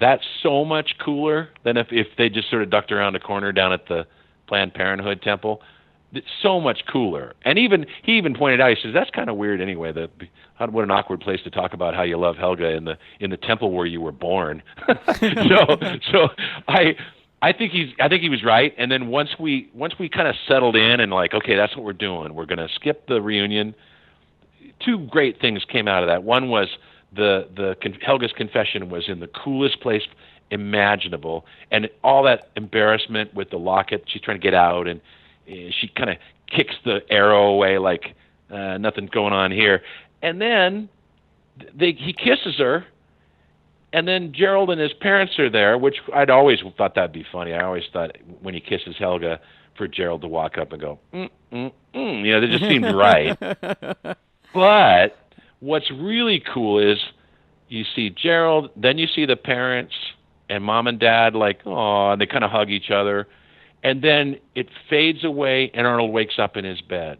that's so much cooler than if they just sort of ducked around a corner down at the Planned Parenthood temple. It's so much cooler. And he even pointed out, he says, that's kind of weird anyway. What an awkward place to talk about how you love Helga in the temple where you were born. so I think he was right. And then once we kind of settled in and like, okay, that's what we're doing. We're going to skip the reunion. Two great things came out of that. One was Helga's confession was in the coolest place imaginable, and all that embarrassment with the locket. She's trying to get out, and she kind of kicks the arrow away like nothing's going on here. And then he kisses her, and then Gerald and his parents are there, which I'd always thought that'd be funny. I always thought when he kisses Helga for Gerald to walk up and go, that just seemed right. But what's really cool is you see Gerald, then you see the parents and mom and dad like, oh, and they kind of hug each other. And then it fades away and Arnold wakes up in his bed.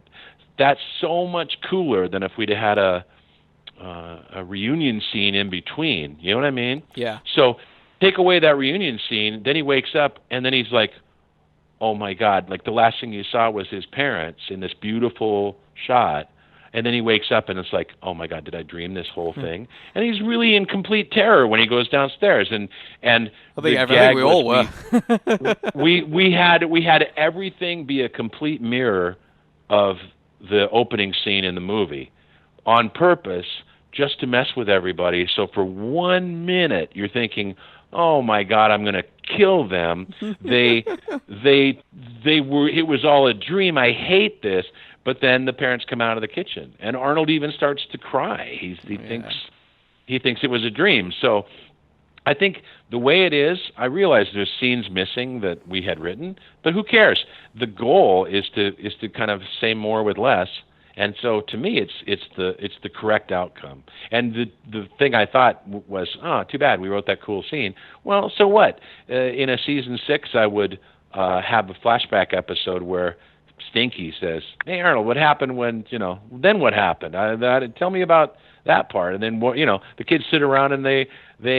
That's so much cooler than if we'd had a reunion scene in between. You know what I mean? Yeah. So take away that reunion scene, then he wakes up and then he's like, oh my God, like the last thing you saw was his parents in this beautiful shot. And then he wakes up and it's like, oh my God, did I dream this whole thing? And he's really in complete terror when he goes downstairs. And I think we all were. we had everything be a complete mirror of the opening scene in the movie on purpose, just to mess with everybody. So for 1 minute you're thinking, oh my God, I'm going to kill them. They were. It was all a dream. I hate this. But then the parents come out of the kitchen, and Arnold even starts to cry. He thinks it was a dream. So I think the way it is, I realize there's scenes missing that we had written, but who cares? The goal is to kind of say more with less. And so to me, it's the correct outcome. And the thing I thought was, too bad we wrote that cool scene. Well, so what? In a season 6, I would have a flashback episode where Stinky says, "Hey Arnold, what happened when Then what happened? Tell me about that part." And then the kids sit around and they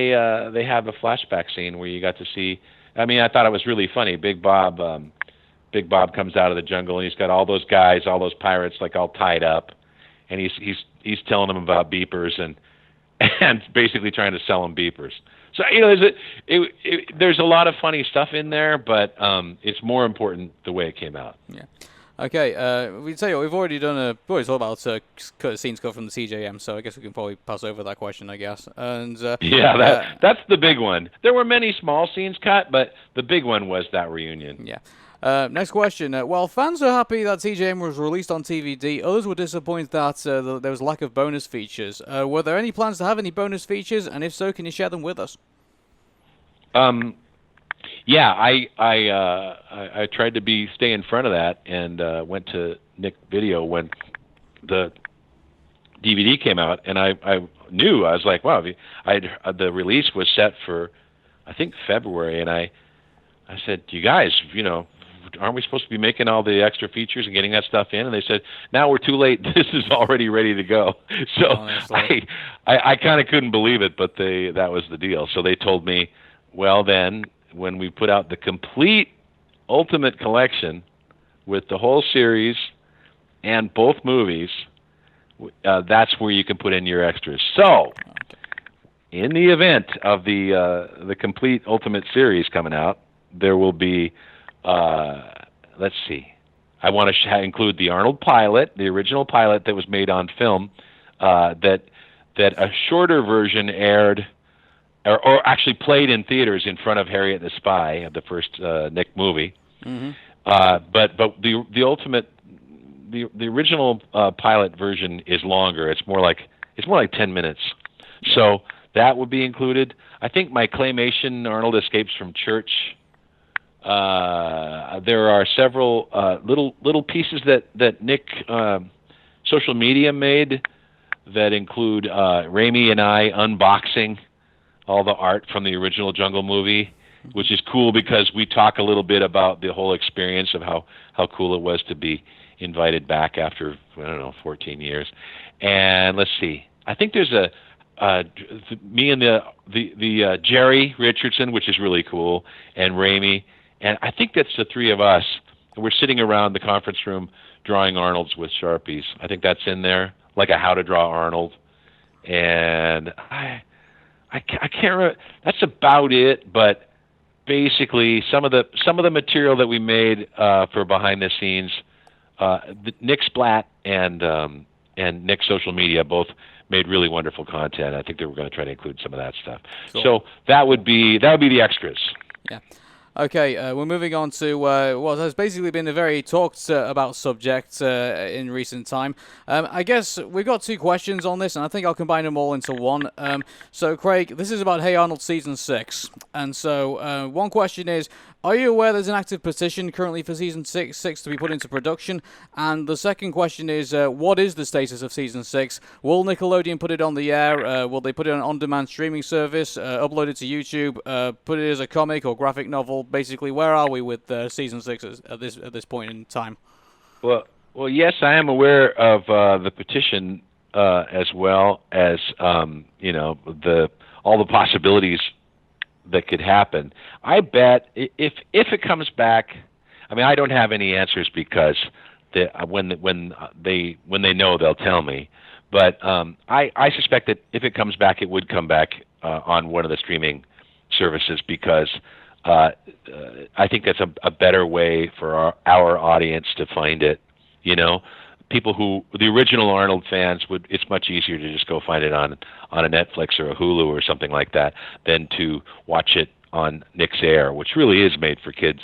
have a flashback scene where you got to see. I mean, I thought it was really funny. Big Bob comes out of the jungle and he's got all those guys, all those pirates, like all tied up, and he's telling them about beepers and basically trying to sell them beepers. So there's a lot of funny stuff in there, but it's more important the way it came out. Yeah. Okay. We tell you what, we've already talked about scenes cut from the CJM, so I guess we can probably pass over that question, I guess. And that's the big one. There were many small scenes cut, but the big one was that reunion. Yeah. Next question. While fans are happy that CJM was released on TVD, others were disappointed that there was lack of bonus features. Were there any plans to have any bonus features, and if so, can you share them with us? Yeah, I tried to stay in front of that and went to Nick Video when the DVD came out, and I knew, I was like, wow, the release was set for, I think, February, and I said, you guys, aren't we supposed to be making all the extra features and getting that stuff in? And they said, now we're too late. This is already ready to go. So I kind of couldn't believe it, but that was the deal. So they told me, well, then when we put out the complete Ultimate Collection with the whole series and both movies, that's where you can put in your extras. So, in the event of the complete Ultimate series coming out, there will be, let's see, I want to include the Arnold pilot, the original pilot that was made on film, that a shorter version aired, or actually played in theaters in front of Harriet the Spy, the first Nick movie. Mm-hmm. But the Ultimate, the original pilot version is longer. It's more like 10 minutes. So that would be included. I think my claymation Arnold Escapes from Church. There are several little pieces that Nick social media made that include Raimi and I unboxing all the art from the original Jungle movie, which is cool because we talk a little bit about the whole experience of how cool it was to be invited back after, 14 years. And let's see, I think there's me and the Jerry Richardson, which is really cool, and Raimi, and I think that's the three of us. We're sitting around the conference room drawing Arnolds with Sharpies. I think that's in there, like a How to Draw Arnold. And I can't remember. That's about it. But basically, some of the material that we made for behind the scenes, Nick Splat and Nick's social media both made really wonderful content. I think they were going to try to include some of that stuff. Cool. So that would be the extras. Yeah. Okay, we're moving on to what has basically been a very talked about subject in recent time. I guess we've got two questions on this, and I think I'll combine them all into one. So, Craig, this is about Hey Arnold Season 6. And so one question is, are you aware there's an active petition currently for Season 6 to be put into production? And the second question is, what is the status of Season 6? Will Nickelodeon put it on the air? Will they put it on an on-demand streaming service, upload it to YouTube, put it as a comic or graphic novel? Basically, where are we with Season 6 at this point in time? Well, yes, I am aware of the petition as well as all the possibilities that could happen. I bet if it comes back, I mean, I don't have any answers because when they know, they'll tell me. But I suspect that if it comes back, it would come back on one of the streaming services because I think that's a better way for our audience to find it. People the original Arnold fans it's much easier to just go find it on a Netflix or a Hulu or something like that than to watch it on Nick's Air, which really is made for kids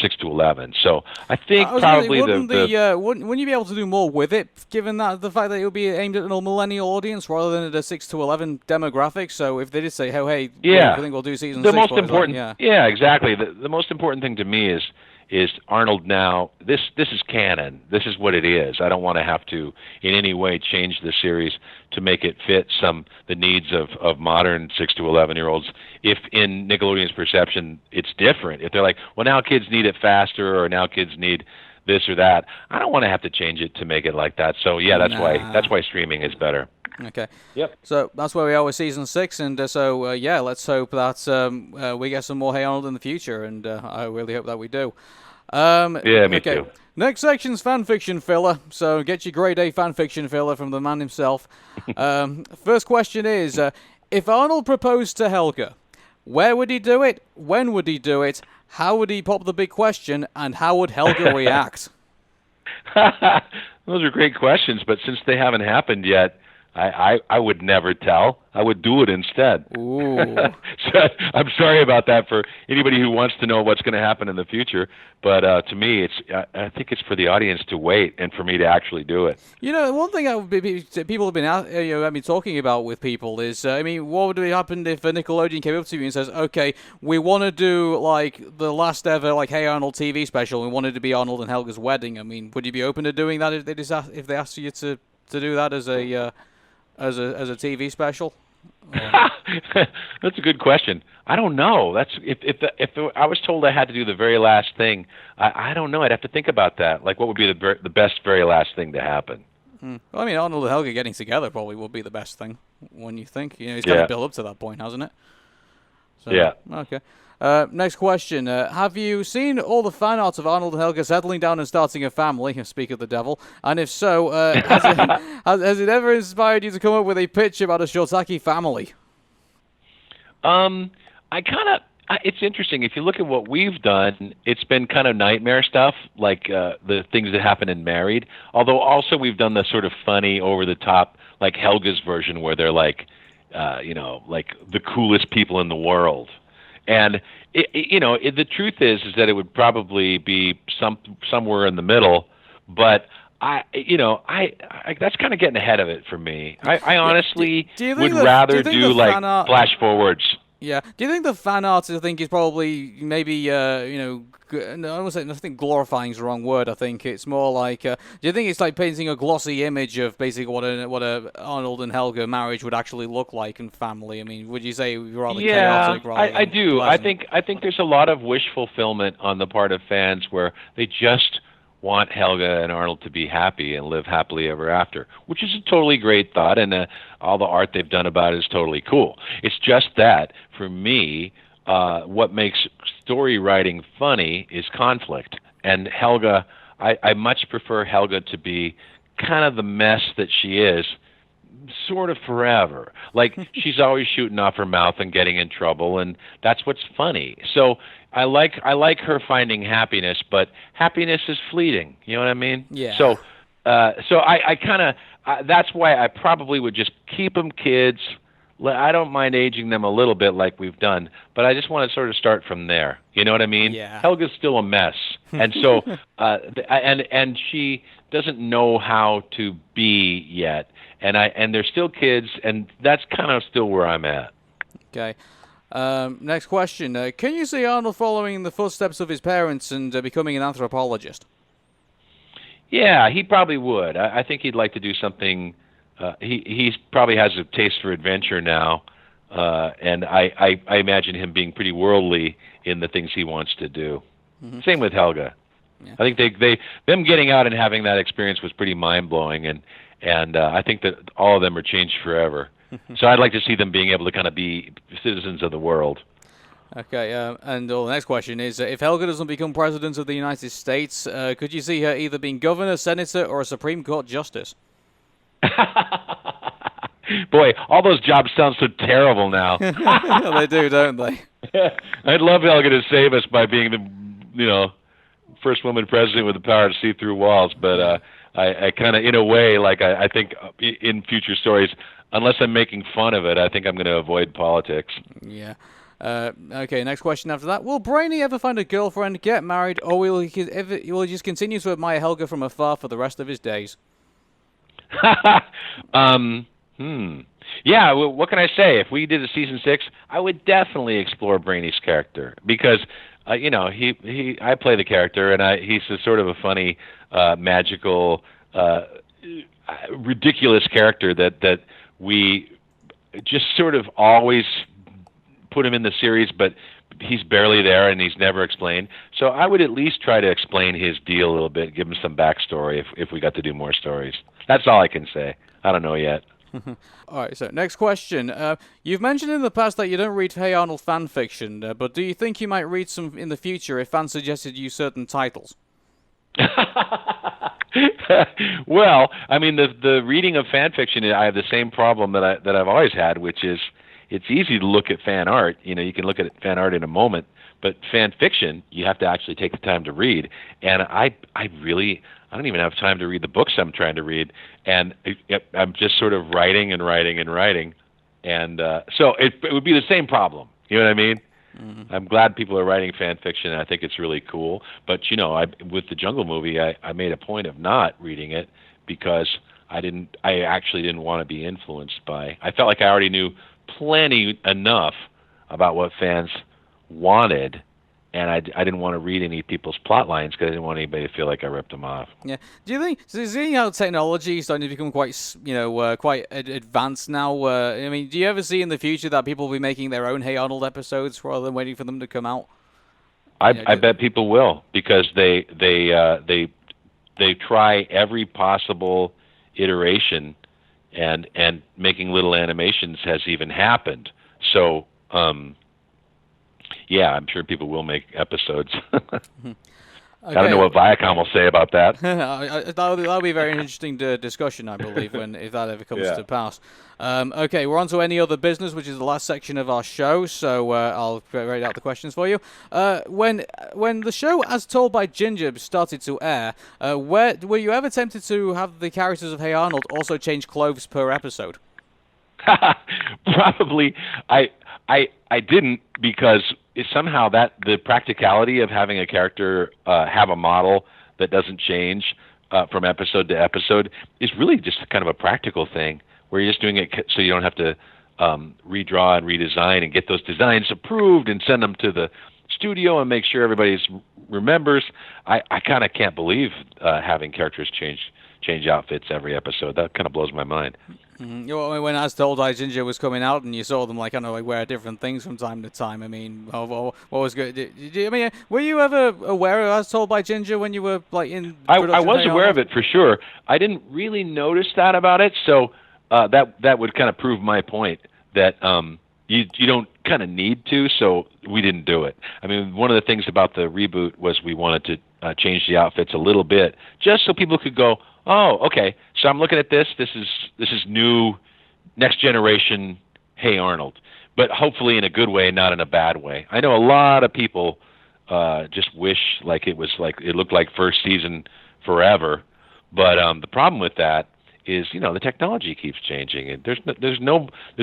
6 to 11. So I think probably wouldn't you be able to do more with it, given that the fact that it would be aimed at a millennial audience rather than at a 6 to 11 demographic? So if they did say, I think we'll do Season 6. Most important, yeah, exactly. The most important thing to me is Arnold now. This is canon. This is what it is. I don't want to have to in any way change the series to make it fit the needs of modern 6 to 11-year-olds. If in Nickelodeon's perception it's different, if they're like, well, now kids need it faster, or now kids need this or that, I don't want to have to change it to make it like that. So yeah, that's why streaming is better. Okay. Yep. So that's where we are with Season 6, and let's hope that we get some more Hey Arnold in the future, and I really hope that we do. Me too. Next section's fanfiction filler, so get your grade A fanfiction filler from the man himself. First question is, if Arnold proposed to Helga, where would he do it, when would he do it, how would he pop the big question, and how would Helga react? Those are great questions, but since they haven't happened yet, I would never tell. I would do it instead. Ooh. So, I'm sorry about that for anybody who wants to know what's going to happen in the future. But to me, I think it's for the audience to wait and for me to actually do it. One thing people have been talking about with people is, what would happen if Nickelodeon came up to you and says, okay, we want to do like the last ever Hey Arnold TV special. We wanted to be Arnold and Helga's wedding. I mean, would you be open to doing that if they asked you to do that as a TV special? That's a good question. I don't know. That's if I was told I had to do the very last thing, I don't know. I'd have to think about that. Like, what would be the best very last thing to happen? Well, Arnold and Helga getting together probably would be the best thing when you think. He's got to build up to that point, hasn't it? So, yeah. Okay. Next question. Have you seen all the fan art of Arnold and Helga settling down and starting a family? Speak of the devil. And if so, has it ever inspired you to come up with a pitch about a Shortaki family? It's interesting. If you look at what we've done, it's been kind of nightmare stuff, like the things that happen in Married. Although also we've done the sort of funny, over-the-top, like Helga's version, where they're like, like the coolest people in the world. And the truth is that it would probably be somewhere in the middle. But that's kind of getting ahead of it for me. I honestly would rather do like flash forwards. Yeah. Do you think the fan art, I think, is probably maybe, I don't say, I think glorifying is the wrong word. I think it's more like, do you think it's like painting a glossy image of basically what a Arnold and Helga marriage would actually look like in family? I mean, would you say rather chaotic? Rather I do. Pleasant? I think there's a lot of wish fulfillment on the part of fans where they just want Helga and Arnold to be happy and live happily ever after, which is a totally great thought, and all the art they've done about it is totally cool. It's just that, for me, what makes story writing funny is conflict. And Helga, I much prefer Helga to be kind of the mess that she is, sort of forever. Like, she's always shooting off her mouth and getting in trouble, and that's what's funny. So I like her finding happiness, but happiness is fleeting. You know what I mean? Yeah. So I kind of that's why I probably would just keep them kids. I don't mind aging them a little bit like we've done, but I just want to sort of start from there. You know what I mean? Yeah. Helga's still a mess, and so and she doesn't know how to be yet, and they're still kids, and that's kind of still where I'm at. Okay. Next question. Can you see Arnold following in the footsteps of his parents and becoming an anthropologist? Yeah, he probably would. I think he'd like to do something. He probably has a taste for adventure now, and I imagine him being pretty worldly in the things he wants to do. Mm-hmm. Same with Helga. Yeah. I think them getting out and having that experience was pretty mind-blowing, and I think that all of them are changed forever. So I'd like to see them being able to kind of be citizens of the world. Okay, and the next question is, if Helga doesn't become president of the United States, could you see her either being governor, senator, or a Supreme Court justice? Boy, all those jobs sound so terrible now. They do, don't they? I'd love Helga to save us by being the, first woman president with the power to see through walls, but I kind of, in a way, like I think in future stories, unless I'm making fun of it, I think I'm going to avoid politics. Yeah. Okay, next question after that. Will Brainy ever find a girlfriend, get married, or will he just continue to admire Helga from afar for the rest of his days? Yeah, well, what can I say? If we did a season 6, I would definitely explore Brainy's character because, I play the character, and he's a sort of a funny, magical, ridiculous character that we just sort of always put him in the series, but he's barely there and he's never explained. So I would at least try to explain his deal a little bit, give him some backstory if we got to do more stories. That's all I can say. I don't know yet. All right, so next question. You've mentioned in the past that you don't read Hey Arnold fan fiction, but do you think you might read some in the future if fans suggested you certain titles? Well, I mean, the reading of fan fiction, I have the same problem that I've always had, which is it's easy to look at fan art. You can look at fan art in a moment, but fan fiction, you have to actually take the time to read. And I don't even have time to read the books I'm trying to read, and I'm just sort of writing and writing and writing, and so it would be the same problem. You know what I mean? Mm-hmm. I'm glad people are writing fan fiction, and I think it's really cool. But with the Jungle movie, I made a point of not reading it because I actually didn't want to be influenced by. I felt like I already knew plenty enough about what fans wanted, and I didn't want to read any people's plot lines because I didn't want anybody to feel like I ripped them off. Yeah. Do you think, seeing how technology is starting to become quite advanced now, I mean, do you ever see in the future that people will be making their own Hey Arnold episodes rather than waiting for them to come out? I bet people will, because they try every possible iteration, and making little animations has even happened. So Yeah, I'm sure people will make episodes. Okay. I don't know what Viacom will say about that. That'll be a very interesting discussion, I believe, if that ever comes Yeah. to pass. Okay, we're on to any other business, which is the last section of our show. So I'll read out the questions for you. When the show, as told by Ginger, started to air, were you ever tempted to have the characters of Hey Arnold also change clothes per episode? Probably, I didn't, because somehow that the practicality of having a character have a model that doesn't change from episode to episode is really just kind of a practical thing, where you're just doing it so you don't have to redraw and redesign and get those designs approved and send them to the studio and make sure everybody remembers. I kind of can't believe having characters change outfits every episode. That kind of blows my mind. Mm-hmm. When As Told by Ginger was coming out, and you saw them wear different things from time to time. I mean, what was good? Were you ever aware of As Told by Ginger when you were in? I was aware of it for sure. I didn't really notice that about it, so that would kind of prove my point that you don't kind of need to. So we didn't do it. I mean, one of the things about the reboot was we wanted to change the outfits a little bit, just so people could go, oh, okay. So I'm looking at this. This is new, next generation Hey Arnold, but hopefully in a good way, not in a bad way. I know a lot of people just wish it looked like first season forever, but the problem with that is the technology keeps changing, and there's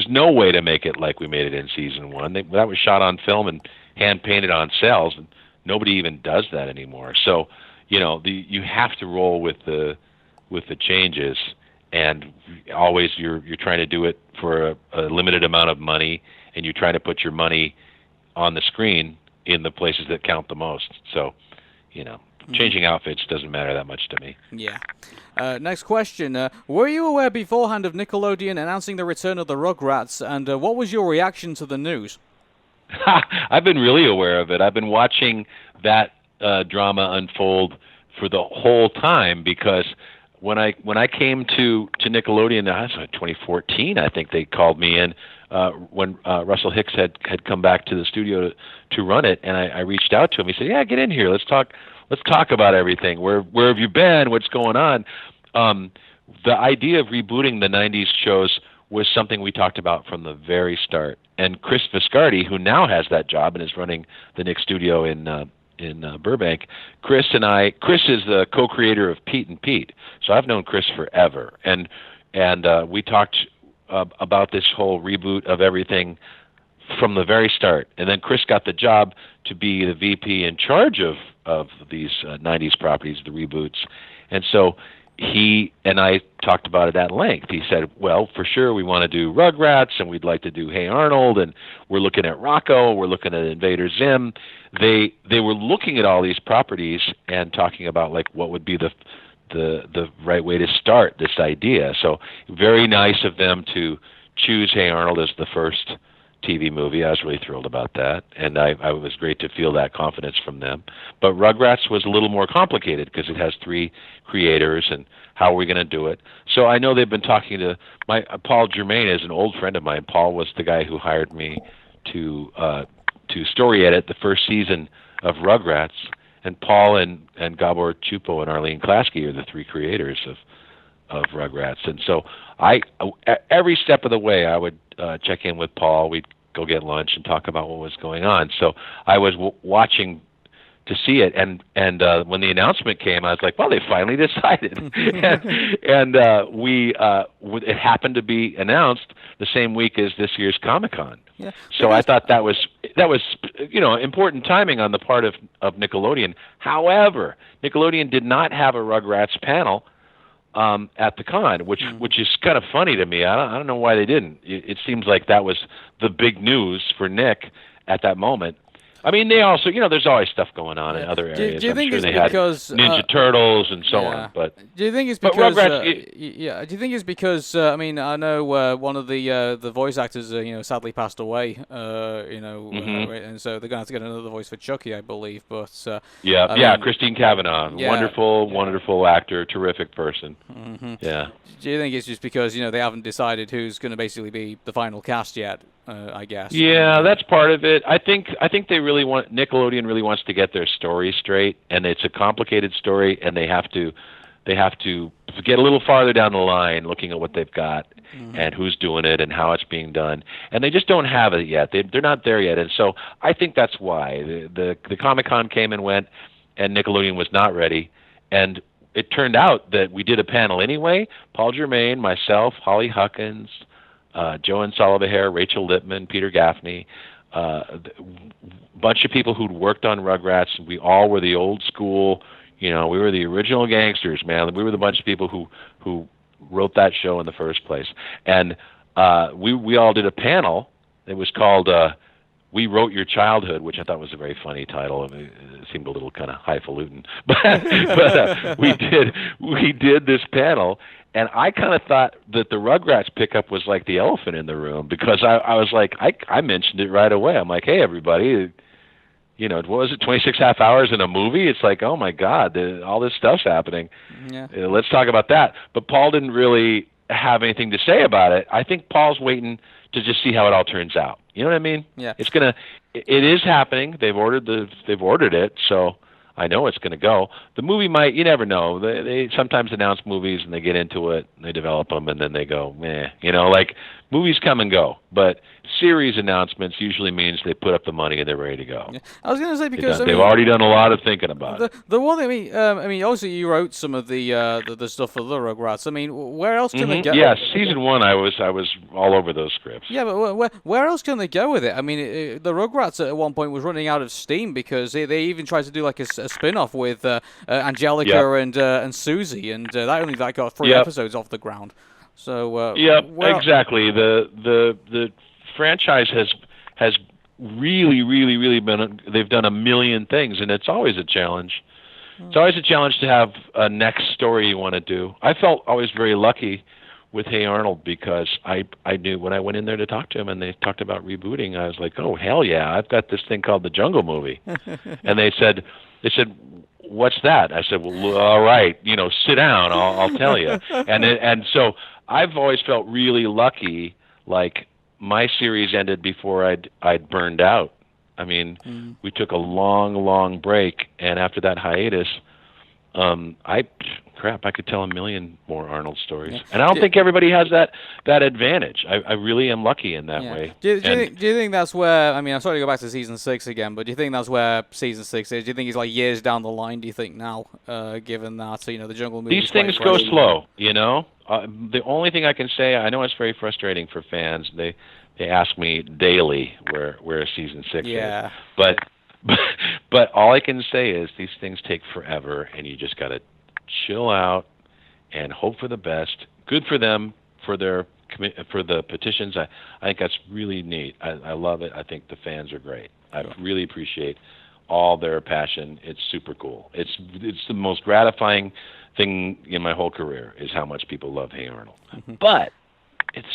no way to make it like we made it in season one. That was shot on film and hand painted on cells, and nobody even does that anymore. So you have to roll with the changes, and always you're trying to do it for a limited amount of money, and you try to put your money on the screen in the places that count the most. So, changing outfits doesn't matter that much to me. Yeah. Next question. Were you aware beforehand of Nickelodeon announcing the return of the Rugrats, and what was your reaction to the news? I've been really aware of it. I've been watching that drama unfold for the whole time, because when I came to Nickelodeon, that was 2014, I think they called me in when Russell Hicks had come back to the studio to run it, and I reached out to him. He said, "Yeah, get in here. Let's talk about everything. Where have you been? What's going on?" The idea of rebooting the '90s shows was something we talked about from the very start. And Chris Viscardi, who now has that job and is running the Nick studio in Burbank, Chris is the co-creator of Pete and Pete, so I've known Chris forever, and we talked about this whole reboot of everything from the very start. And then Chris got the job to be the VP in charge of these '90s properties, the reboots, and so he and I talked about it at length. He said, well, for sure we want to do Rugrats, and we'd like to do Hey Arnold, and we're looking at Rocco, we're looking at Invader Zim. They were looking at all these properties and talking about what would be the right way to start this idea. So very nice of them to choose Hey Arnold as the first TV movie. I was really thrilled about that, and I was great to feel that confidence from them. But Rugrats was a little more complicated because it has 3 creators, and how are we going to do it? So I know they've been talking to Paul Germain is an old friend of mine. Paul was the guy who hired me to story edit the first season of Rugrats, and Paul and Gabor Chupo and Arlene Klasky are the 3 creators of Rugrats. And so every step of the way I would check in with Paul. We'd go get lunch and talk about what was going on. So I was watching to see it, and when the announcement came, I was like, well, they finally decided. and it happened to be announced the same week as this year's Comic-Con. Yeah. So I thought that was important timing on the part of Nickelodeon. However, Nickelodeon did not have a Rugrats panel at the con, which is kind of funny to me. I don't know why they didn't. It seems like that was the big news for Nick at that moment. I mean, they also, there's always stuff going on in other areas. Do you think sure it's because Ninja Turtles and so on? But do you think it's because? Rugrats, do you think it's because? I know one of the voice actors, sadly passed away. And so they're going to have to get another voice for Chucky, I believe. But Christine Cavanaugh, wonderful actor, terrific person. Mm-hmm. Yeah. Do you think it's just because they haven't decided who's going to basically be the final cast yet? I guess. Yeah, that's part of it. I think Nickelodeon really wants to get their story straight, and it's a complicated story, and they have to get a little farther down the line, looking at what they've got and who's doing it and how it's being done, and they just don't have it yet. They're not there yet, and so I think that's why the Comic-Con came and went, and Nickelodeon was not ready, and it turned out that we did a panel anyway. Paul Germain, myself, Holly Huckins, Joanne Solivahere, Rachel Lippman, Peter Gaffney, a bunch of people who'd worked on Rugrats. We all were the old school, we were the original gangsters, man. We were the bunch of people who wrote that show in the first place. And we all did a panel. It was called We Wrote Your Childhood, which I thought was a very funny title. I mean, it seemed a little kind of highfalutin. But we did this panel, and I kind of thought that the Rugrats pickup was like the elephant in the room, because I was like, I mentioned it right away. I'm like, hey, everybody, what was it, 26 half hours in a movie? It's like, oh, my God, all this stuff's happening. Yeah. Let's talk about that. But Paul didn't really have anything to say about it. I think Paul's waiting to just see how it all turns out. You know what I mean? Yeah. It is happening. They've ordered it, so I know it's going to go. The movie might, you never know. They sometimes announce movies and they get into it and they develop them and then they go, meh. Like movies come and go, but series announcements usually means they put up the money and they're ready to go. Yeah. I was going to say, because they've already done a lot of thinking about it. The one, I mean, obviously you wrote some of the stuff for the Rugrats. I mean, where else can they go? Yeah, season 1, I was all over those scripts. Yeah, but where else can they go with it? I mean, the Rugrats at one point was running out of steam, because they even tried to do like a spin-off with Angelica and Susie, and that got 3 episodes off the ground. So exactly. The franchise has really been. They've done a million things, and it's always a challenge. It's always a challenge to have a next story you want to do. I felt always very lucky with Hey Arnold, because I knew when I went in there to talk to him and they talked about rebooting, I was like, oh hell yeah, I've got this thing called the Jungle Movie, and they said, what's that? I said, well, all right, sit down, I'll tell you, and so I've always felt really lucky, like. My series ended before I'd burned out. I mean, we took a long break, and after that hiatus, I could tell a million more Arnold stories. Yeah. And I don't think everybody has that advantage. I really am lucky in that way. Do you think that's where, I mean, I'm sorry to go back to season 6 again, but do you think that's where season 6 is? Do you think it's like years down the line, do you think now, given that, the Jungle Movie? These things go slow, the only thing I can say, I know it's very frustrating for fans. They ask me daily where season 6 is. But all I can say is these things take forever, and you just got to chill out and hope for the best. Good for them for the petitions. I think that's really neat. I love it. I think the fans are great. I really appreciate all their passion. It's super cool. It's the most gratifying thing in my whole career is how much people love Hey Arnold. But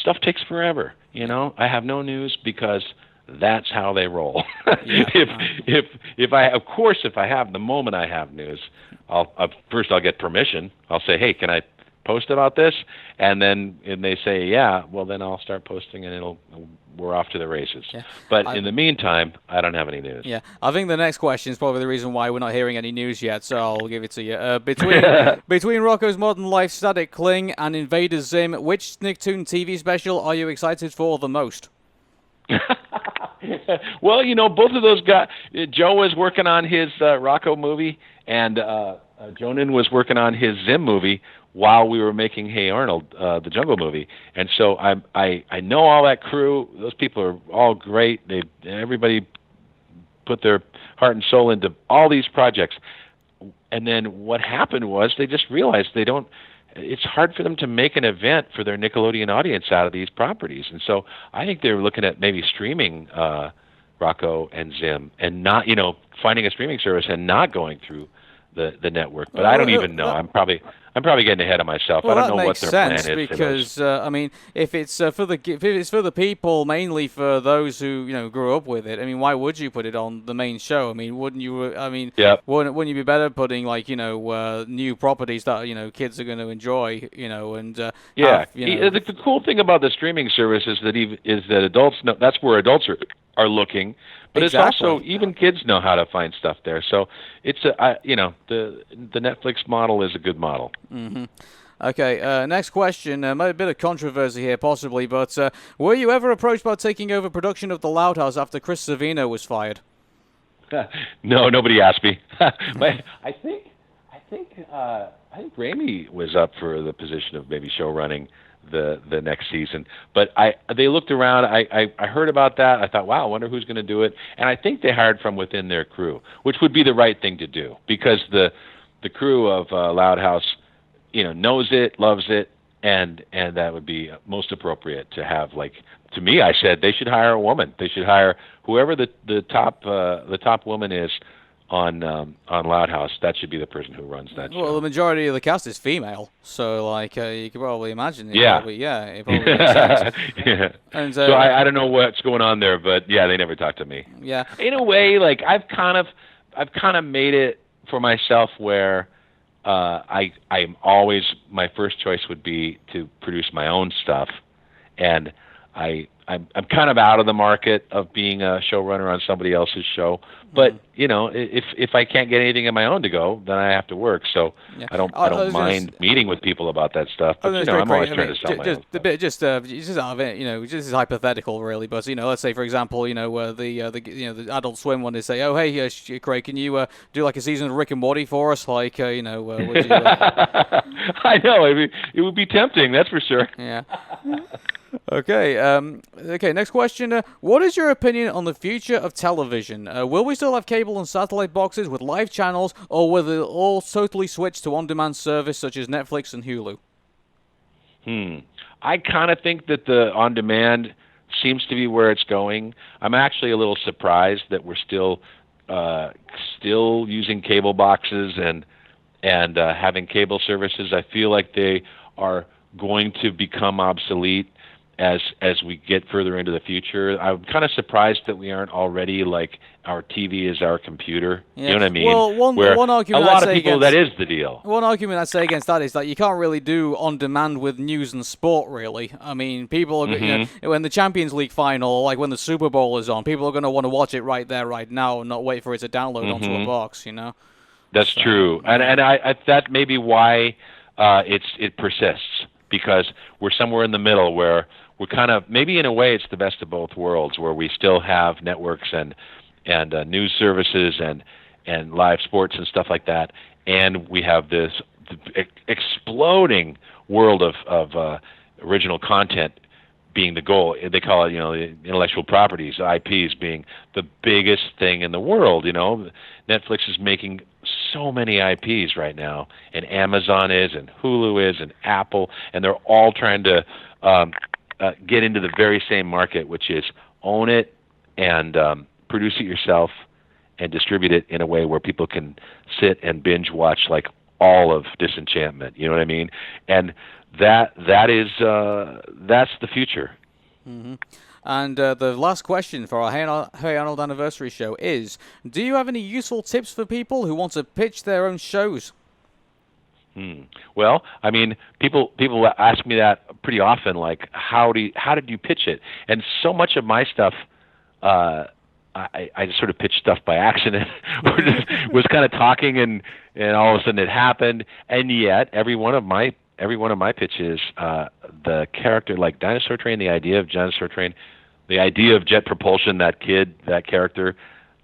stuff takes forever. I have no news because that's how they roll. If I have the moment I have news, I'll get permission. I'll say, hey, can I post about this? And they say, yeah, well then I'll start posting and we're off to the races. Yeah. But in the meantime, I don't have any news. Yeah, I think the next question is probably the reason why we're not hearing any news yet, so I'll give it to you. Between Rocco's Modern Life, Static Cling, and Invader Zim, which Nicktoon TV special are you excited for the most? Well, both of those guys, Joe was working on his Rocco movie, and Jonan was working on his Zim movie while we were making Hey Arnold, the Jungle Movie. And so I know all that crew. Those people are all great. Everybody put their heart and soul into all these projects. And then what happened was they just realized it's hard for them to make an event for their Nickelodeon audience out of these properties. And so I think they're looking at maybe streaming Rocco and Zim and not, finding a streaming service and not going through the network. But I don't even know. I'm probably getting ahead of myself. Well, I don't that know what makes their sense plan is for because I mean, if it's for the people, mainly for those who grew up with it. I mean, why would you put it on the main show? I mean, wouldn't you? I mean, Yep. wouldn't you be better putting like new properties that kids are going to enjoy? And Yeah. have you know. The cool thing about the streaming service is that adults know that's where adults are looking, but it's Exactly. also even kids know how to find stuff there. So it's the Netflix model is a good model. Mm-hmm. Okay, next question. A bit of controversy here, possibly, but were you ever approached about taking over production of The Loud House after Chris Savino was fired? No, nobody asked me. But I think Raimi was up for the position of maybe show running the next season. But they looked around. I heard about that. I thought, wow, I wonder who's going to do it. And I think they hired from within their crew, which would be the right thing to do because the crew of Loud House, knows it, loves it, and that would be most appropriate to have. Like to me, I said they should hire a woman. They should hire whoever the top woman is on Loud House. That should be the person who runs that show. Well, the majority of the cast is female, so like you could probably imagine. It Yeah. Probably, it probably makes sense. Yeah. And, So I don't know what's going on there, but yeah, they never talked to me. Yeah. In a way, like I've kind of made it for myself where I'm always my first choice would be to produce my own stuff, and I'm kind of out of the market of being a showrunner on somebody else's show. But if I can't get anything of my own to go, then I have to work. So Yeah. I don't mind meeting with people about that stuff. But I'm always trying to sell my own stuff. Just out of it, just is hypothetical, really. But let's say, for example, the Adult Swim one is say, oh hey, Craig, can you do like a season of Rick and Morty for us? Like, would you? I know it would be tempting, that's for sure. Yeah. Okay. Okay. Next question. What is your opinion on the future of television? Will we still have cable and satellite boxes with live channels, or will it all totally switch to on-demand service such as Netflix and Hulu? I kind of think that the on-demand seems to be where it's going. I'm actually a little surprised that we're still using cable boxes and having cable services. I feel like they are going to become obsolete as we get further into the future. I'm kind of surprised that we aren't already like our TV is our computer. Yeah. You know what I mean? Well, one argument a lot I'd of say people against, that is the deal. One argument I'd say against that is that you can't really do on demand with news and sport. Really, I mean, people are, when the Champions League final, like when the Super Bowl is on, people are going to want to watch it right there, right now, and not wait for it to download onto a box. That's true, and I that may be why it persists, because we're somewhere in the middle where we're kind of, maybe in a way it's the best of both worlds, where we still have networks and news services and live sports and stuff like that, and we have this exploding world of original content being the goal. They call it, the intellectual properties, IPs, being the biggest thing in the world. Netflix is making so many IPs right now, and Amazon is, and Hulu is, and Apple, and they're all trying to get into the very same market, which is own it and produce it yourself and distribute it in a way where people can sit and binge watch like all of Disenchantment. You know what I mean? And that's the future. Mm-hmm. And the last question for our Hey Arnold anniversary show is: do you have any useful tips for people who want to pitch their own shows? Well, I mean, people ask me that pretty often, like, how did you pitch it? And so much of my stuff, I just sort of pitched stuff by accident, or just was kind of talking, and all of a sudden it happened. And yet, every one of my pitches, the character, like Dinosaur Train, the idea of Dinosaur Train, the idea of jet propulsion, that character,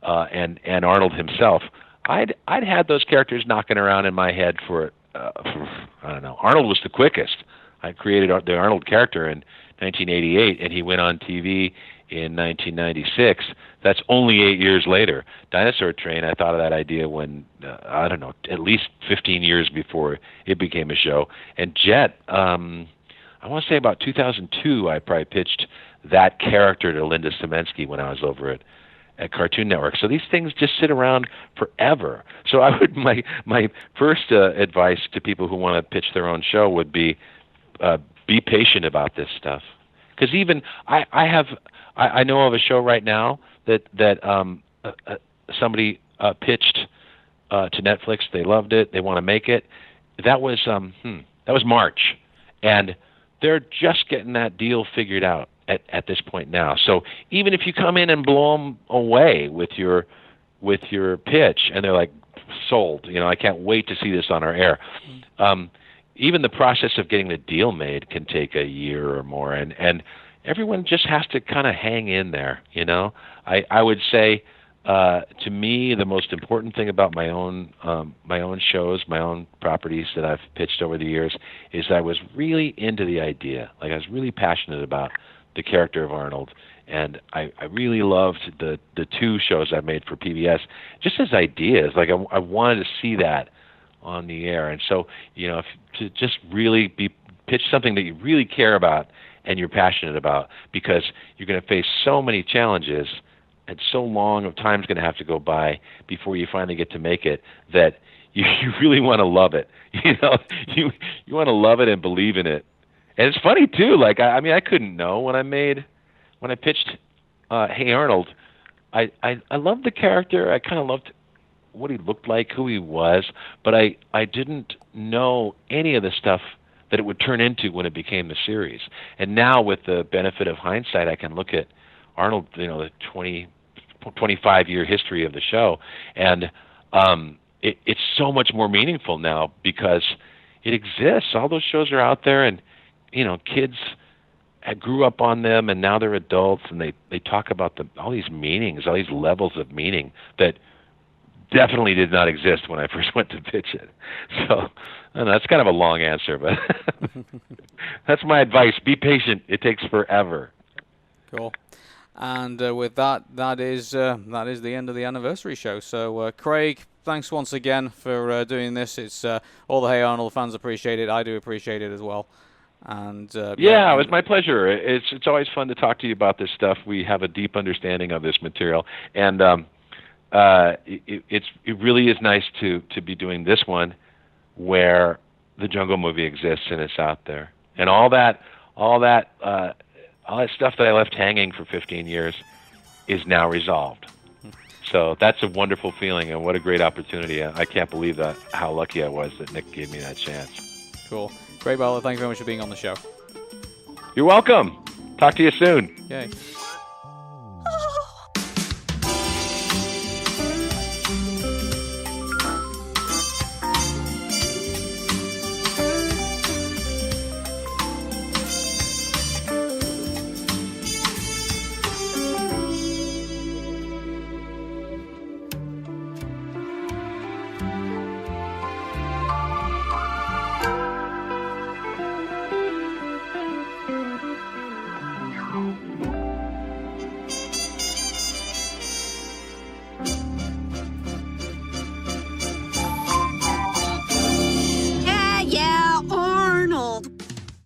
and Arnold himself, I'd had those characters knocking around in my head for I don't know. Arnold was the quickest. I created the Arnold character in 1988, and he went on TV in 1996. That's only 8 years later. Dinosaur Train, I thought of that idea when, I don't know, at least 15 years before it became a show. And Jet, I want to say about 2002, I probably pitched that character to Linda Semensky when I was over at Cartoon Network. So these things just sit around forever. So I would my first advice to people who want to pitch their own show would be patient about this stuff. Because even I know of a show right now that somebody pitched to Netflix. They loved it. They want to make it. That was March, and they're just getting that deal figured out at this point now. So even if you come in and blow them away with your pitch, and they're like, sold, I can't wait to see this on our air. Even the process of getting the deal made can take a year or more, and everyone just has to kind of hang in there. I would say, to me, the most important thing about my own shows, my own properties that I've pitched over the years, is I was really into the idea. Like, I was really passionate about the character of Arnold, and I really loved the two shows I made for PBS just as ideas. Like, I wanted to see that on the air, and so to just really pitch something that you really care about and you're passionate about, because you're going to face so many challenges. And so long of time's going to have to go by before you finally get to make it, that you really want to love it. You want to love it and believe in it. And it's funny too. Like, I couldn't know when I pitched Hey Arnold. I loved the character. I kind of loved what he looked like, who he was, but I didn't know any of the stuff that it would turn into when it became the series. And now, with the benefit of hindsight, I can look at Arnold, the 25-year history of the show, and it's so much more meaningful now because it exists. All those shows are out there, and kids grew up on them, and now they're adults, and they talk about all these meanings, all these levels of meaning that definitely did not exist when I first went to pitch it. So I don't know, that's kind of a long answer, but that's my advice. Be patient. It takes forever. Cool. And with that is the end of the anniversary show. So, Craig, thanks once again for doing this. It's all the Hey Arnold fans appreciate it. I do appreciate it as well. And it was my pleasure. It's always fun to talk to you about this stuff. We have a deep understanding of this material, and it really is nice to be doing this one where the Jungle movie exists and it's out there, and all that stuff that I left hanging for 15 years is now resolved. So that's a wonderful feeling, and what a great opportunity. I can't believe how lucky I was that Nick gave me that chance. Cool. Craig Bartlett, thank you very much for being on the show. You're welcome. Talk to you soon. Okay.